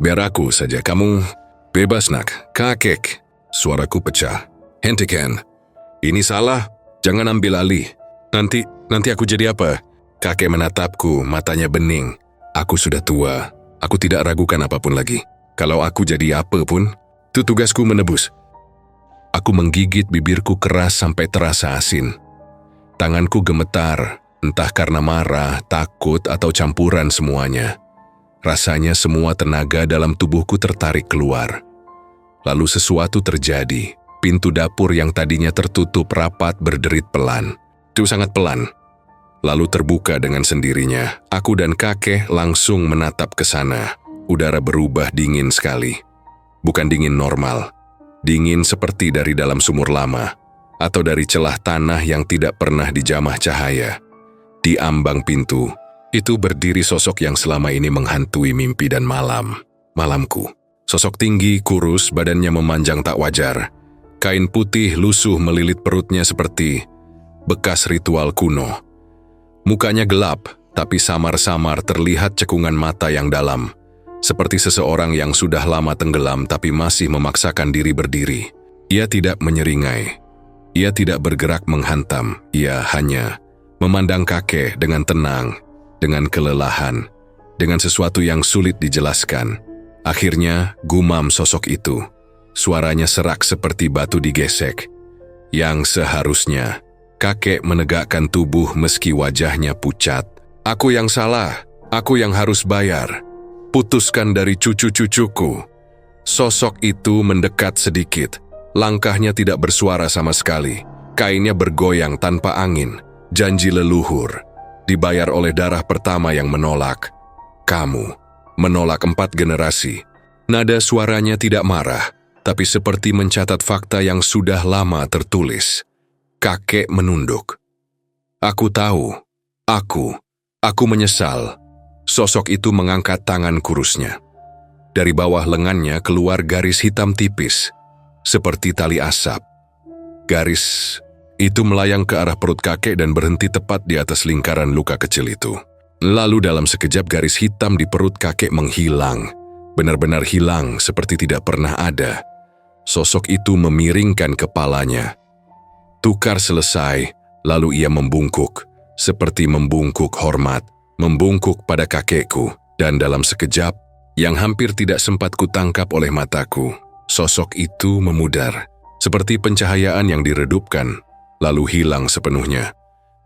biar aku saja, kamu bebas nak." "Kakek," suaraku pecah. "Hentikan. Ini salah, jangan ambil alih. Nanti aku jadi apa?" Kakek menatapku, matanya bening. "Aku sudah tua, aku tidak ragukan apapun lagi. Kalau aku jadi apa pun, itu tugasku menebus." Aku menggigit bibirku keras sampai terasa asin. Tanganku gemetar, entah karena marah, takut, atau campuran semuanya. Rasanya semua tenaga dalam tubuhku tertarik keluar. Lalu sesuatu terjadi. Pintu dapur yang tadinya tertutup rapat berderit pelan. Itu sangat pelan. Lalu terbuka dengan sendirinya. Aku dan kakek langsung menatap ke sana. Udara berubah dingin sekali. Bukan dingin normal. Dingin seperti dari dalam sumur lama, atau dari celah tanah yang tidak pernah dijamah cahaya. Di ambang pintu, itu berdiri sosok yang selama ini menghantui mimpi dan malamku. Sosok tinggi, kurus, badannya memanjang tak wajar. Kain putih lusuh melilit perutnya seperti bekas ritual kuno. Mukanya gelap, tapi samar-samar terlihat cekungan mata yang dalam. Seperti seseorang yang sudah lama tenggelam tapi masih memaksakan diri berdiri. Ia tidak menyeringai. Ia tidak bergerak menghantam. Ia hanya memandang kakek dengan tenang, dengan kelelahan, dengan sesuatu yang sulit dijelaskan. Akhirnya gumam sosok itu. Suaranya serak seperti batu digesek. Yang seharusnya kakek menegakkan tubuh meski wajahnya pucat. "Aku yang salah, aku yang harus bayar. Putuskan dari cucu-cucuku." Sosok itu mendekat sedikit. Langkahnya tidak bersuara sama sekali. Kainnya bergoyang tanpa angin. Janji leluhur. Dibayar oleh darah pertama yang menolak. Kamu menolak 4 generasi. Nada suaranya tidak marah, tapi seperti mencatat fakta yang sudah lama tertulis. Kakek menunduk. "Aku tahu. Aku menyesal." Sosok itu mengangkat tangan kurusnya. Dari bawah lengannya keluar garis hitam tipis, seperti tali asap. Garis Itu melayang ke arah perut kakek dan berhenti tepat di atas lingkaran luka kecil itu. Lalu dalam sekejap garis hitam di perut kakek menghilang. Benar-benar hilang seperti tidak pernah ada. Sosok itu memiringkan kepalanya. Tukar selesai, lalu ia membungkuk. Seperti membungkuk hormat, membungkuk pada kakekku. Dan dalam sekejap, yang hampir tidak sempat kutangkap oleh mataku, sosok itu memudar. Seperti pencahayaan yang diredupkan, lalu hilang sepenuhnya.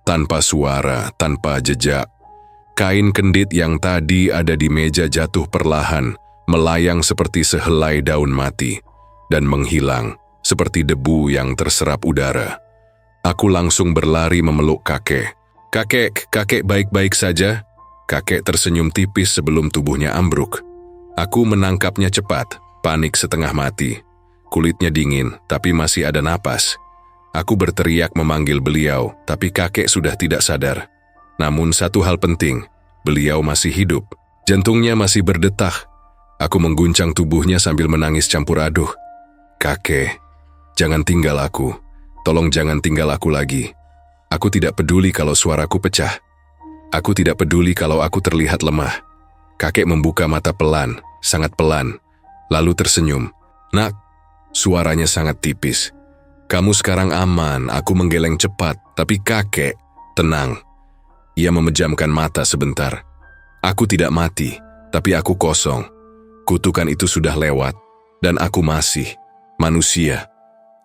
Tanpa suara, tanpa jejak. Kain kendit yang tadi ada di meja jatuh perlahan, melayang seperti sehelai daun mati, dan menghilang seperti debu yang terserap udara. Aku langsung berlari memeluk kakek. Kakek baik-baik saja?" Kakek tersenyum tipis sebelum tubuhnya ambruk. Aku menangkapnya cepat, panik setengah mati. Kulitnya dingin, tapi masih ada napas. Aku berteriak memanggil beliau, tapi kakek sudah tidak sadar. Namun satu hal penting, beliau masih hidup. Jantungnya masih berdetak. Aku mengguncang tubuhnya sambil menangis campur aduk. "Kakek, jangan tinggal aku. Tolong jangan tinggal aku lagi. Aku tidak peduli kalau suaraku pecah. Aku tidak peduli kalau aku terlihat lemah." Kakek membuka mata pelan, sangat pelan, lalu tersenyum. "Nak," suaranya sangat tipis. "Kamu sekarang aman." Aku menggeleng cepat, tapi kakek tenang. Ia memejamkan mata sebentar. "Aku tidak mati, tapi aku kosong. Kutukan itu sudah lewat, dan aku masih manusia."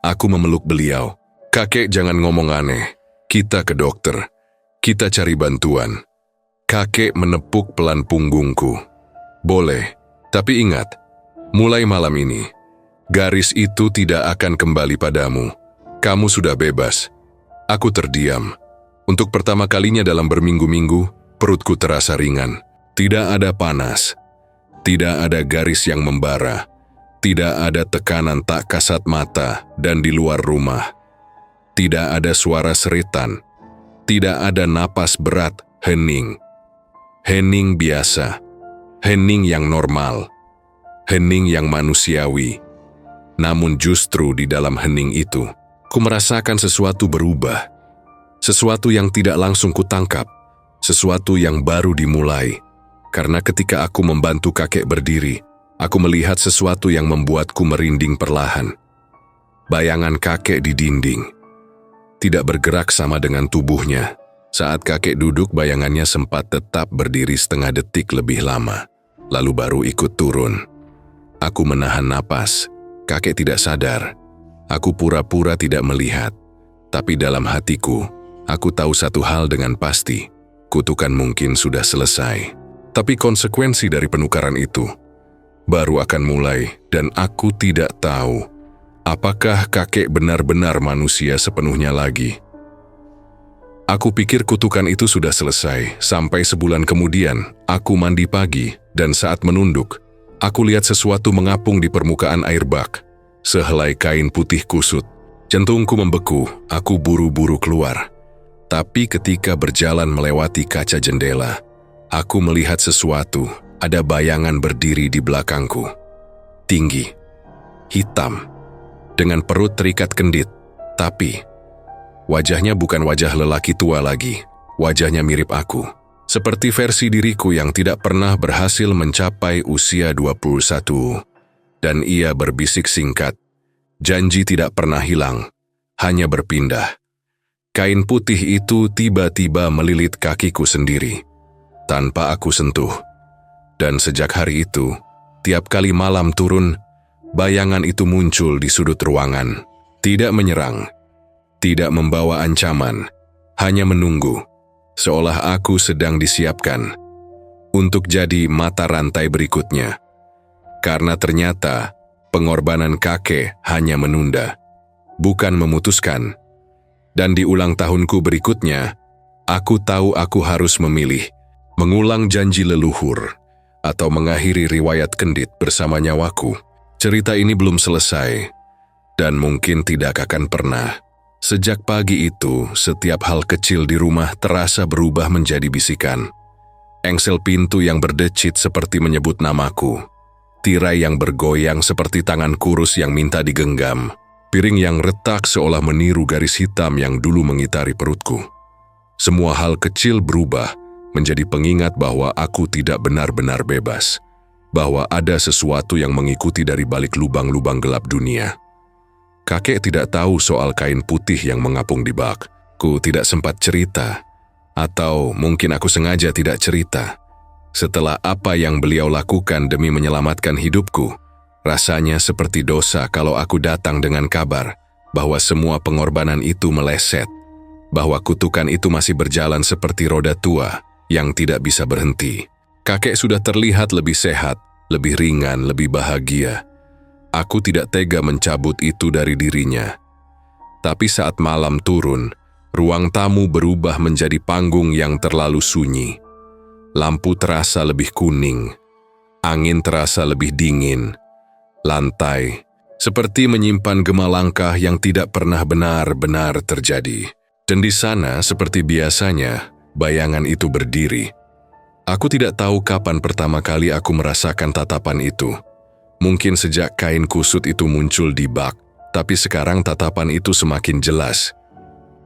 Aku memeluk beliau. "Kakek jangan ngomong aneh. Kita ke dokter. Kita cari bantuan." Kakek menepuk pelan punggungku. "Boleh, tapi ingat, mulai malam ini, garis itu tidak akan kembali padamu. Kamu sudah bebas." Aku terdiam. Untuk pertama kalinya dalam berminggu-minggu, perutku terasa ringan. Tidak ada panas. Tidak ada garis yang membara. Tidak ada tekanan tak kasat mata dan di luar rumah. Tidak ada suara seritan. Tidak ada napas berat, hening. Hening biasa. Hening yang normal. Hening yang manusiawi. Namun justru di dalam hening itu, ku merasakan sesuatu berubah. Sesuatu yang tidak langsung kutangkap. Sesuatu yang baru dimulai. Karena ketika aku membantu kakek berdiri, aku melihat sesuatu yang membuatku merinding perlahan. Bayangan kakek di dinding. Tidak bergerak sama dengan tubuhnya. Saat kakek duduk, bayangannya sempat tetap berdiri setengah detik lebih lama, lalu baru ikut turun. Aku menahan napas. Kakek tidak sadar. Aku pura-pura tidak melihat. Tapi dalam hatiku, aku tahu satu hal dengan pasti. Kutukan mungkin sudah selesai. Tapi konsekuensi dari penukaran itu baru akan mulai, dan aku tidak tahu apakah kakek benar-benar manusia sepenuhnya lagi. Aku pikir kutukan itu sudah selesai. Sampai sebulan kemudian, aku mandi pagi, dan saat menunduk, aku lihat sesuatu mengapung di permukaan air bak. Sehelai kain putih kusut. Jantungku membeku, aku buru-buru keluar. Tapi ketika berjalan melewati kaca jendela, aku melihat sesuatu. Ada bayangan berdiri di belakangku. Tinggi, hitam, dengan perut terikat kendit. Tapi wajahnya bukan wajah lelaki tua lagi. Wajahnya mirip aku. Seperti versi diriku yang tidak pernah berhasil mencapai usia 21. Dan ia berbisik singkat. Janji tidak pernah hilang, hanya berpindah. Kain putih itu tiba-tiba melilit kakiku sendiri, tanpa aku sentuh. Dan sejak hari itu, tiap kali malam turun, bayangan itu muncul di sudut ruangan. Tidak menyerang, tidak membawa ancaman, hanya menunggu, seolah aku sedang disiapkan untuk jadi mata rantai berikutnya. Karena ternyata pengorbanan kakek hanya menunda, bukan memutuskan. Dan di ulang tahunku berikutnya, aku tahu aku harus memilih, mengulang janji leluhur, atau mengakhiri riwayat kendit bersama nyawaku. Cerita ini belum selesai, dan mungkin tidak akan pernah. Sejak pagi itu, setiap hal kecil di rumah terasa berubah menjadi bisikan. Engsel pintu yang berdecit seperti menyebut namaku. Tirai yang bergoyang seperti tangan kurus yang minta digenggam. Piring yang retak seolah meniru garis hitam yang dulu mengitari perutku. Semua hal kecil berubah menjadi pengingat bahwa aku tidak benar-benar bebas, bahwa ada sesuatu yang mengikuti dari balik lubang-lubang gelap dunia. Kakek tidak tahu soal kain putih yang mengapung di bak. Ku tidak sempat cerita, atau mungkin aku sengaja tidak cerita. Setelah apa yang beliau lakukan demi menyelamatkan hidupku, rasanya seperti dosa kalau aku datang dengan kabar bahwa semua pengorbanan itu meleset, bahwa kutukan itu masih berjalan seperti roda tua yang tidak bisa berhenti. Kakek sudah terlihat lebih sehat, lebih ringan, lebih bahagia. Aku tidak tega mencabut itu dari dirinya. Tapi saat malam turun, ruang tamu berubah menjadi panggung yang terlalu sunyi. Lampu terasa lebih kuning, angin terasa lebih dingin. Lantai seperti menyimpan gema langkah yang tidak pernah benar-benar terjadi. Dan di sana, seperti biasanya, bayangan itu berdiri. Aku tidak tahu kapan pertama kali aku merasakan tatapan itu. Mungkin sejak kain kusut itu muncul di bak, tapi sekarang tatapan itu semakin jelas.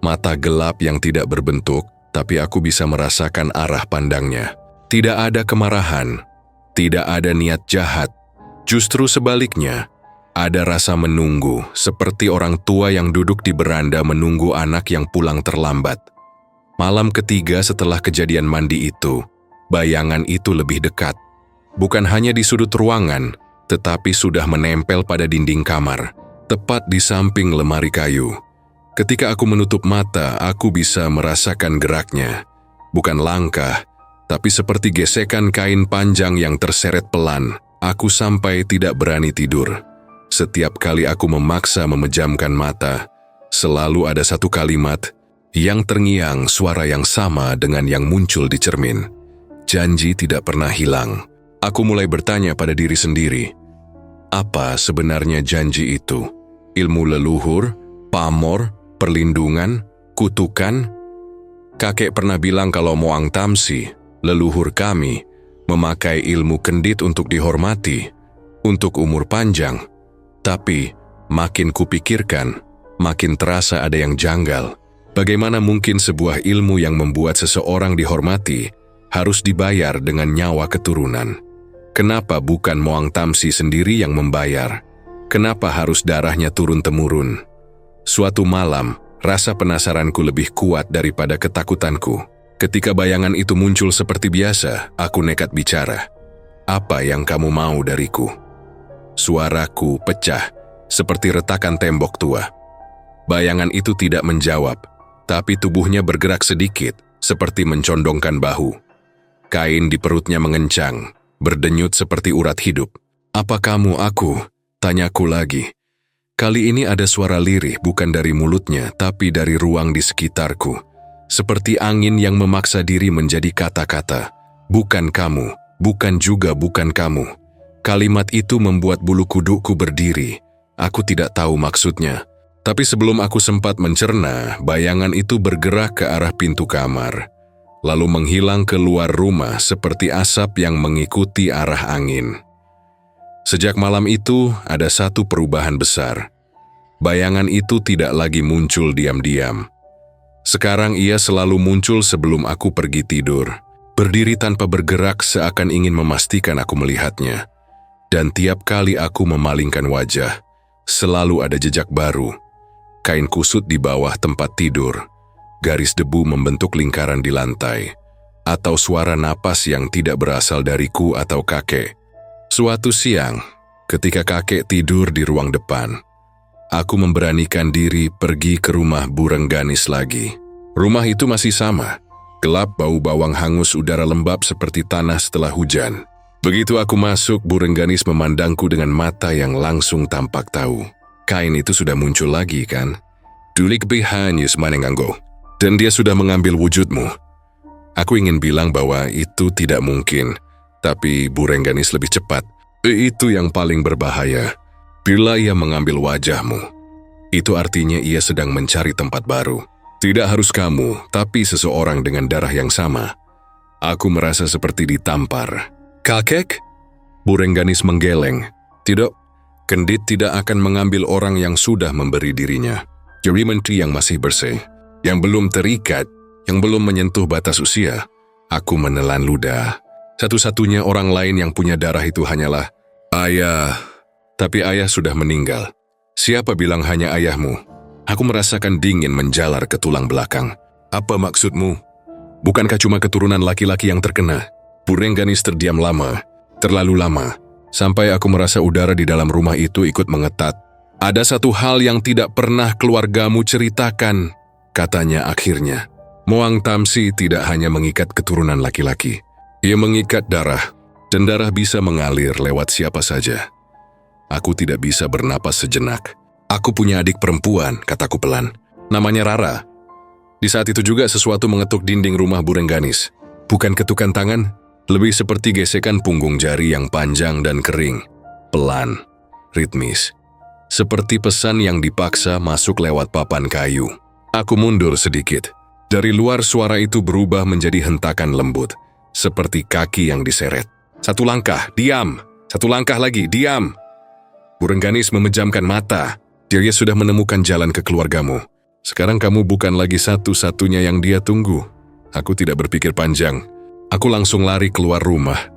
Mata gelap yang tidak berbentuk, tapi aku bisa merasakan arah pandangnya. Tidak ada kemarahan, tidak ada niat jahat. Justru sebaliknya, ada rasa menunggu, seperti orang tua yang duduk di beranda menunggu anak yang pulang terlambat. Malam ketiga setelah kejadian mandi itu, bayangan itu lebih dekat. Bukan hanya di sudut ruangan, tetapi sudah menempel pada dinding kamar, tepat di samping lemari kayu. Ketika aku menutup mata, aku bisa merasakan geraknya. Bukan langkah, tapi seperti gesekan kain panjang yang terseret pelan. Aku sampai tidak berani tidur. Setiap kali aku memaksa memejamkan mata, selalu ada satu kalimat yang terngiang, suara yang sama dengan yang muncul di cermin. Janji tidak pernah hilang. Aku mulai bertanya pada diri sendiri, apa sebenarnya janji itu? Ilmu leluhur, pamor, perlindungan, kutukan? Kakek pernah bilang kalau Moang Tamsi, leluhur kami, memakai ilmu kendit untuk dihormati, untuk umur panjang. Tapi, makin kupikirkan, makin terasa ada yang janggal. Bagaimana mungkin sebuah ilmu yang membuat seseorang dihormati harus dibayar dengan nyawa keturunan? Kenapa bukan Moang Tamsi sendiri yang membayar? Kenapa harus darahnya turun-temurun? Suatu malam, rasa penasaranku lebih kuat daripada ketakutanku. Ketika bayangan itu muncul seperti biasa, aku nekat bicara. Apa yang kamu mau dariku? Suaraku pecah, seperti retakan tembok tua. Bayangan itu tidak menjawab, tapi tubuhnya bergerak sedikit, seperti mencondongkan bahu. Kain di perutnya mengencang, berdenyut seperti urat hidup. Apa kamu aku? Tanyaku lagi. Kali ini ada suara lirih bukan dari mulutnya, tapi dari ruang di sekitarku. Seperti angin yang memaksa diri menjadi kata-kata. Bukan kamu, bukan juga bukan kamu. Kalimat itu membuat bulu kudukku berdiri. Aku tidak tahu maksudnya. Tapi sebelum aku sempat mencerna, bayangan itu bergerak ke arah pintu kamar. Lalu menghilang keluar rumah seperti asap yang mengikuti arah angin. Sejak malam itu, ada satu perubahan besar. Bayangan itu tidak lagi muncul diam-diam. Sekarang ia selalu muncul sebelum aku pergi tidur, berdiri tanpa bergerak seakan ingin memastikan aku melihatnya. Dan tiap kali aku memalingkan wajah, selalu ada jejak baru. Kain kusut di bawah tempat tidur, garis debu membentuk lingkaran di lantai, atau suara napas yang tidak berasal dariku atau kakek. Suatu siang, ketika kakek tidur di ruang depan, aku memberanikan diri pergi ke rumah Bu Rengganis lagi. Rumah itu masih sama, gelap, bau bawang hangus, udara lembab seperti tanah setelah hujan. Begitu aku masuk, Bu Rengganis memandangku dengan mata yang langsung tampak tahu. Kain itu sudah muncul lagi, kan? Dulik bihanyus manenganggo. Dan dia sudah mengambil wujudmu. Aku ingin bilang bahwa itu tidak mungkin, tapi Bu Rengganis lebih cepat. Itu yang paling berbahaya. Bila ia mengambil wajahmu, itu artinya ia sedang mencari tempat baru. Tidak harus kamu, tapi seseorang dengan darah yang sama. Aku merasa seperti ditampar. Kakek? Bu Rengganis menggeleng. Tidak, Kendit tidak akan mengambil orang yang sudah memberi dirinya. Jadi menteri yang masih bersih, yang belum terikat, yang belum menyentuh batas usia. Aku menelan ludah. Satu-satunya orang lain yang punya darah itu hanyalah ayah. Tapi ayah sudah meninggal. Siapa bilang hanya ayahmu? Aku merasakan dingin menjalar ke tulang belakang. Apa maksudmu? Bukankah cuma keturunan laki-laki yang terkena? Burengganis terdiam lama, terlalu lama, sampai aku merasa udara di dalam rumah itu ikut mengetat. Ada satu hal yang tidak pernah keluargamu ceritakan, katanya akhirnya. Moang Tamsi tidak hanya mengikat keturunan laki-laki. Ia mengikat darah, dan darah bisa mengalir lewat siapa saja. Aku tidak bisa bernapas sejenak. Aku punya adik perempuan, kataku pelan. Namanya Rara. Di saat itu juga sesuatu mengetuk dinding rumah Burengganis. Bukan ketukan tangan, lebih seperti gesekan punggung jari yang panjang dan kering. Pelan, ritmis. Seperti pesan yang dipaksa masuk lewat papan kayu. Aku mundur sedikit. Dari luar suara itu berubah menjadi hentakan lembut. Seperti kaki yang diseret. Satu langkah, diam. Satu langkah lagi, diam. Burengganis memejamkan mata. Dia sudah menemukan jalan ke keluargamu. Sekarang kamu bukan lagi satu-satunya yang dia tunggu. Aku tidak berpikir panjang. Aku langsung lari keluar rumah.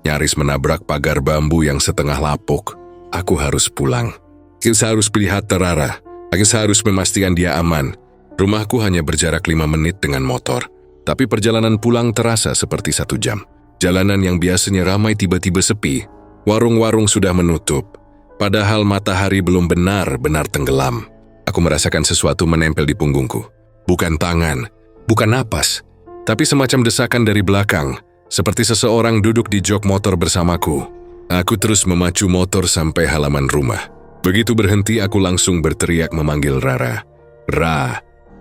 Nyaris menabrak pagar bambu yang setengah lapuk. Aku harus pulang. Kita harus lihat Rara. Kita harus memastikan dia aman. Rumahku hanya berjarak 5 menit dengan motor. Tapi perjalanan pulang terasa seperti 1 jam. Jalanan yang biasanya ramai tiba-tiba sepi. Warung-warung sudah menutup. Padahal matahari belum benar-benar tenggelam. Aku merasakan sesuatu menempel di punggungku. Bukan tangan, bukan napas, tapi semacam desakan dari belakang, seperti seseorang duduk di jok motor bersamaku. Aku terus memacu motor sampai halaman rumah. Begitu berhenti, aku langsung berteriak memanggil Rara.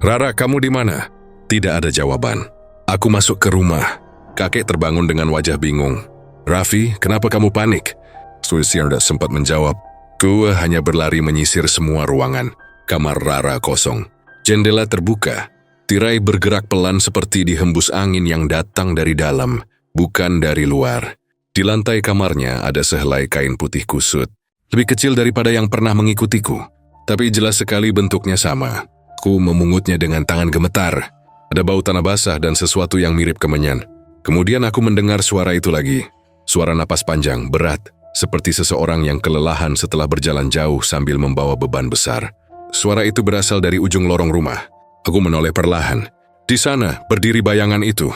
Rara, kamu di mana? Tidak ada jawaban. Aku masuk ke rumah. Kakek terbangun dengan wajah bingung. Raffi, kenapa kamu panik? Susia tidak sempat menjawab. Ku hanya berlari menyisir semua ruangan. Kamar Rara kosong. Jendela terbuka. Tirai bergerak pelan seperti dihembus angin yang datang dari dalam, bukan dari luar. Di lantai kamarnya ada sehelai kain putih kusut. Lebih kecil daripada yang pernah mengikutiku. Tapi jelas sekali bentuknya sama. Ku memungutnya dengan tangan gemetar. Ada bau tanah basah dan sesuatu yang mirip kemenyan. Kemudian aku mendengar suara itu lagi. Suara napas panjang, berat. Seperti seseorang yang kelelahan setelah berjalan jauh sambil membawa beban besar. Suara itu berasal dari ujung lorong rumah. Aku menoleh perlahan. Di sana, berdiri bayangan itu.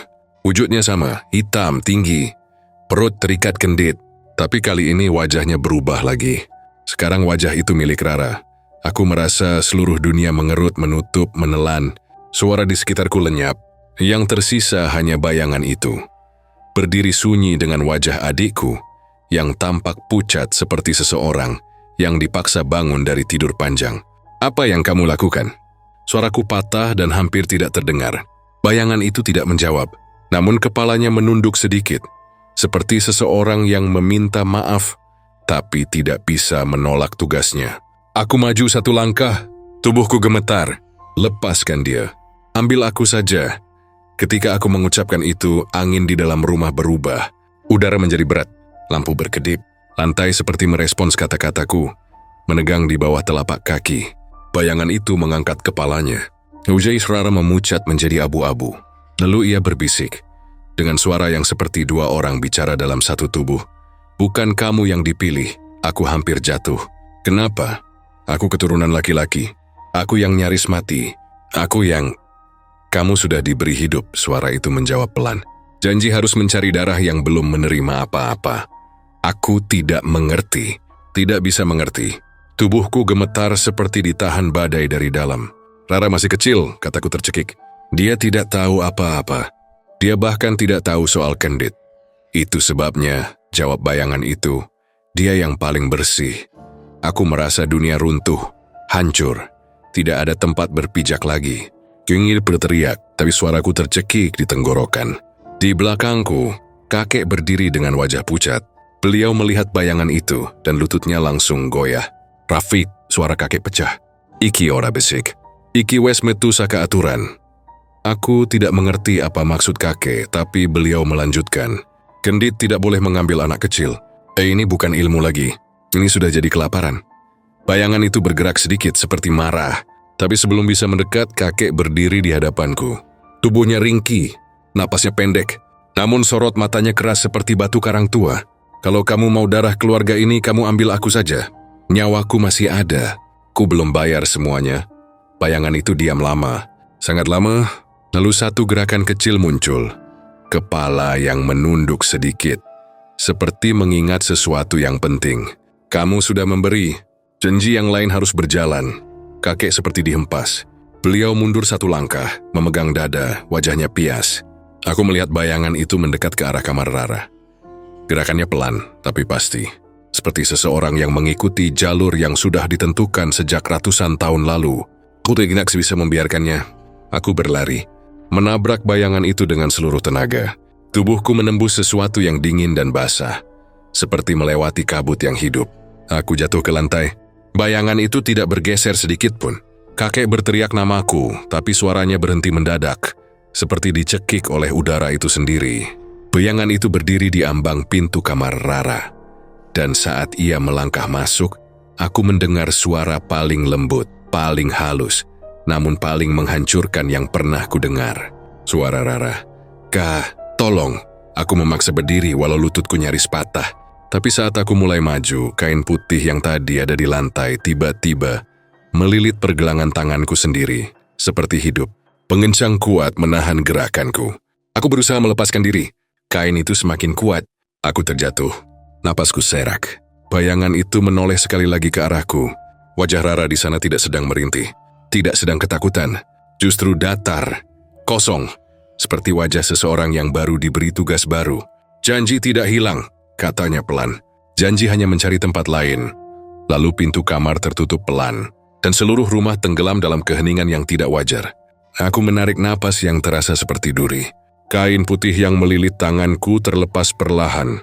Wujudnya sama, hitam, tinggi. Perut terikat kendit. Tapi kali ini wajahnya berubah lagi. Sekarang wajah itu milik Rara. Aku merasa seluruh dunia mengerut, menutup, menelan. Suara di sekitarku lenyap. Yang tersisa hanya bayangan itu. Berdiri sunyi dengan wajah adikku, yang tampak pucat seperti seseorang yang dipaksa bangun dari tidur panjang. Apa yang kamu lakukan? Suaraku patah dan hampir tidak terdengar. Bayangan itu tidak menjawab, namun kepalanya menunduk sedikit, seperti seseorang yang meminta maaf, tapi tidak bisa menolak tugasnya. Aku maju 1 langkah, tubuhku gemetar. Lepaskan dia. Ambil aku saja. Ketika aku mengucapkan itu, angin di dalam rumah berubah. Udara menjadi berat. Lampu berkedip. Lantai seperti merespons kata-kataku. Menegang di bawah telapak kaki. Bayangan itu mengangkat kepalanya. Wajah Rara memucat menjadi abu-abu. Lalu ia berbisik. Dengan suara yang seperti 2 orang bicara dalam satu tubuh. Bukan kamu yang dipilih. Aku hampir jatuh. Kenapa? Aku keturunan laki-laki. Aku yang nyaris mati. Aku yang... Kamu sudah diberi hidup, suara itu menjawab pelan. Janji harus mencari darah yang belum menerima apa-apa. Aku tidak mengerti. Tidak bisa mengerti. Tubuhku gemetar seperti ditahan badai dari dalam. Rara masih kecil, kataku tercekik. Dia tidak tahu apa-apa. Dia bahkan tidak tahu soal kendit. Itu sebabnya, jawab bayangan itu, dia yang paling bersih. Aku merasa dunia runtuh, hancur. Tidak ada tempat berpijak lagi. Ku ingin berteriak, tapi suaraku tercekik di tenggorokan. Di belakangku, kakek berdiri dengan wajah pucat. Beliau melihat bayangan itu dan lututnya langsung goyah. Rafik, suara kakek pecah. Iki ora besik. Iki wes metu saka aturan. Aku tidak mengerti apa maksud kakek, tapi beliau melanjutkan. Kendit tidak boleh mengambil anak kecil. Ini bukan ilmu lagi. Ini sudah jadi kelaparan. Bayangan itu bergerak sedikit seperti marah, tapi sebelum bisa mendekat, kakek berdiri di hadapanku. Tubuhnya ringkih, napasnya pendek, namun sorot matanya keras seperti batu karang tua. Kalau kamu mau darah keluarga ini, kamu ambil aku saja. Nyawaku masih ada. Ku belum bayar semuanya. Bayangan itu diam lama, sangat lama, lalu satu gerakan kecil muncul. Kepala yang menunduk sedikit, seperti mengingat sesuatu yang penting. Kamu sudah memberi, janji yang lain harus berjalan. Kakek seperti dihempas. Beliau mundur satu langkah, memegang dada, wajahnya pias. Aku melihat bayangan itu mendekat ke arah kamar Rara. Gerakannya pelan, tapi pasti. Seperti seseorang yang mengikuti jalur yang sudah ditentukan sejak ratusan tahun lalu. Aku tidak bisa membiarkannya. Aku berlari, menabrak bayangan itu dengan seluruh tenaga. Tubuhku menembus sesuatu yang dingin dan basah, seperti melewati kabut yang hidup. Aku jatuh ke lantai. Bayangan itu tidak bergeser sedikit pun. Kakek berteriak namaku, tapi suaranya berhenti mendadak, seperti dicekik oleh udara itu sendiri. Bayangan itu berdiri di ambang pintu kamar Rara. Dan saat ia melangkah masuk, aku mendengar suara paling lembut, paling halus, namun paling menghancurkan yang pernah kudengar. Suara Rara. "Kak, tolong." Aku memaksa berdiri walau lututku nyaris patah. Tapi saat aku mulai maju, kain putih yang tadi ada di lantai tiba-tiba melilit pergelangan tanganku sendiri, seperti hidup. Pengencang kuat menahan gerakanku. Aku berusaha melepaskan diri. Kain itu semakin kuat. Aku terjatuh. Napasku serak. Bayangan itu menoleh sekali lagi ke arahku. Wajah Rara di sana tidak sedang merintih, tidak sedang ketakutan, justru datar, kosong, seperti wajah seseorang yang baru diberi tugas baru. "Janji tidak hilang," katanya pelan. "Janji hanya mencari tempat lain." Lalu pintu kamar tertutup pelan, dan seluruh rumah tenggelam dalam keheningan yang tidak wajar. Aku menarik napas yang terasa seperti duri. Kain putih yang melilit tanganku terlepas perlahan,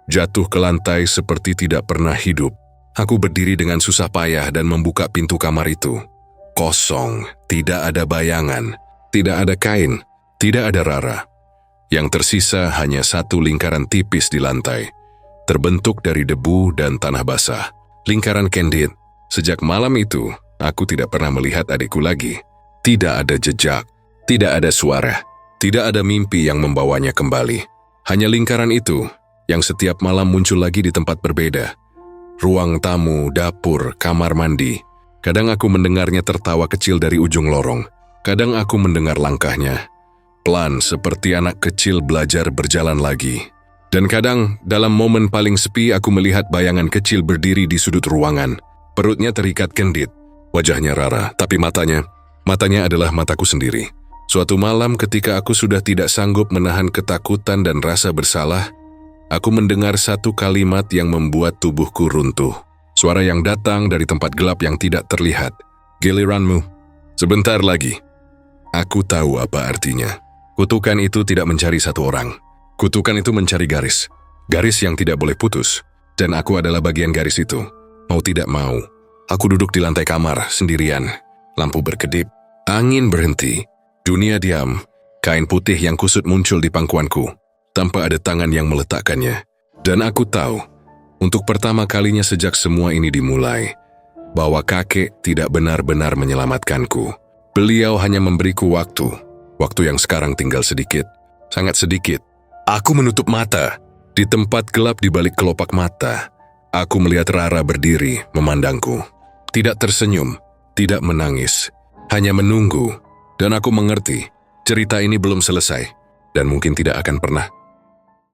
jatuh ke lantai seperti tidak pernah hidup. Aku berdiri dengan susah payah dan membuka pintu kamar itu. Kosong, tidak ada bayangan, tidak ada kain, tidak ada Rara. Yang tersisa hanya satu lingkaran tipis di lantai, terbentuk dari debu dan tanah basah. Lingkaran Candid. Sejak malam itu, aku tidak pernah melihat adikku lagi. Tidak ada jejak, tidak ada suara, tidak ada mimpi yang membawanya kembali. Hanya lingkaran itu yang setiap malam muncul lagi di tempat berbeda. Ruang tamu, dapur, kamar mandi. Kadang aku mendengarnya tertawa kecil dari ujung lorong. Kadang aku mendengar langkahnya, pelan seperti anak kecil belajar berjalan lagi. Dan kadang, dalam momen paling sepi, aku melihat bayangan kecil berdiri di sudut ruangan. Perutnya terikat kendit, wajahnya Rara, tapi matanya adalah mataku sendiri. Suatu malam ketika aku sudah tidak sanggup menahan ketakutan dan rasa bersalah, aku mendengar satu kalimat yang membuat tubuhku runtuh. Suara yang datang dari tempat gelap yang tidak terlihat. "Giliranmu. Sebentar lagi." Aku tahu apa artinya. Kutukan itu tidak mencari satu orang. Kutukan itu mencari garis. Garis yang tidak boleh putus. Dan aku adalah bagian garis itu. Mau tidak mau, aku duduk di lantai kamar sendirian. Lampu berkedip, angin berhenti, dunia diam. Kain putih yang kusut muncul di pangkuanku, tanpa ada tangan yang meletakkannya. Dan aku tahu, untuk pertama kalinya sejak semua ini dimulai, bahwa kakek tidak benar-benar menyelamatkanku. Beliau hanya memberiku waktu yang sekarang tinggal sedikit, sangat sedikit. Aku menutup mata. Di tempat gelap di balik kelopak mata, aku melihat Rara berdiri memandangku. Tidak tersenyum, tidak menangis, hanya menunggu. Dan aku mengerti, cerita ini belum selesai, dan mungkin tidak akan pernah.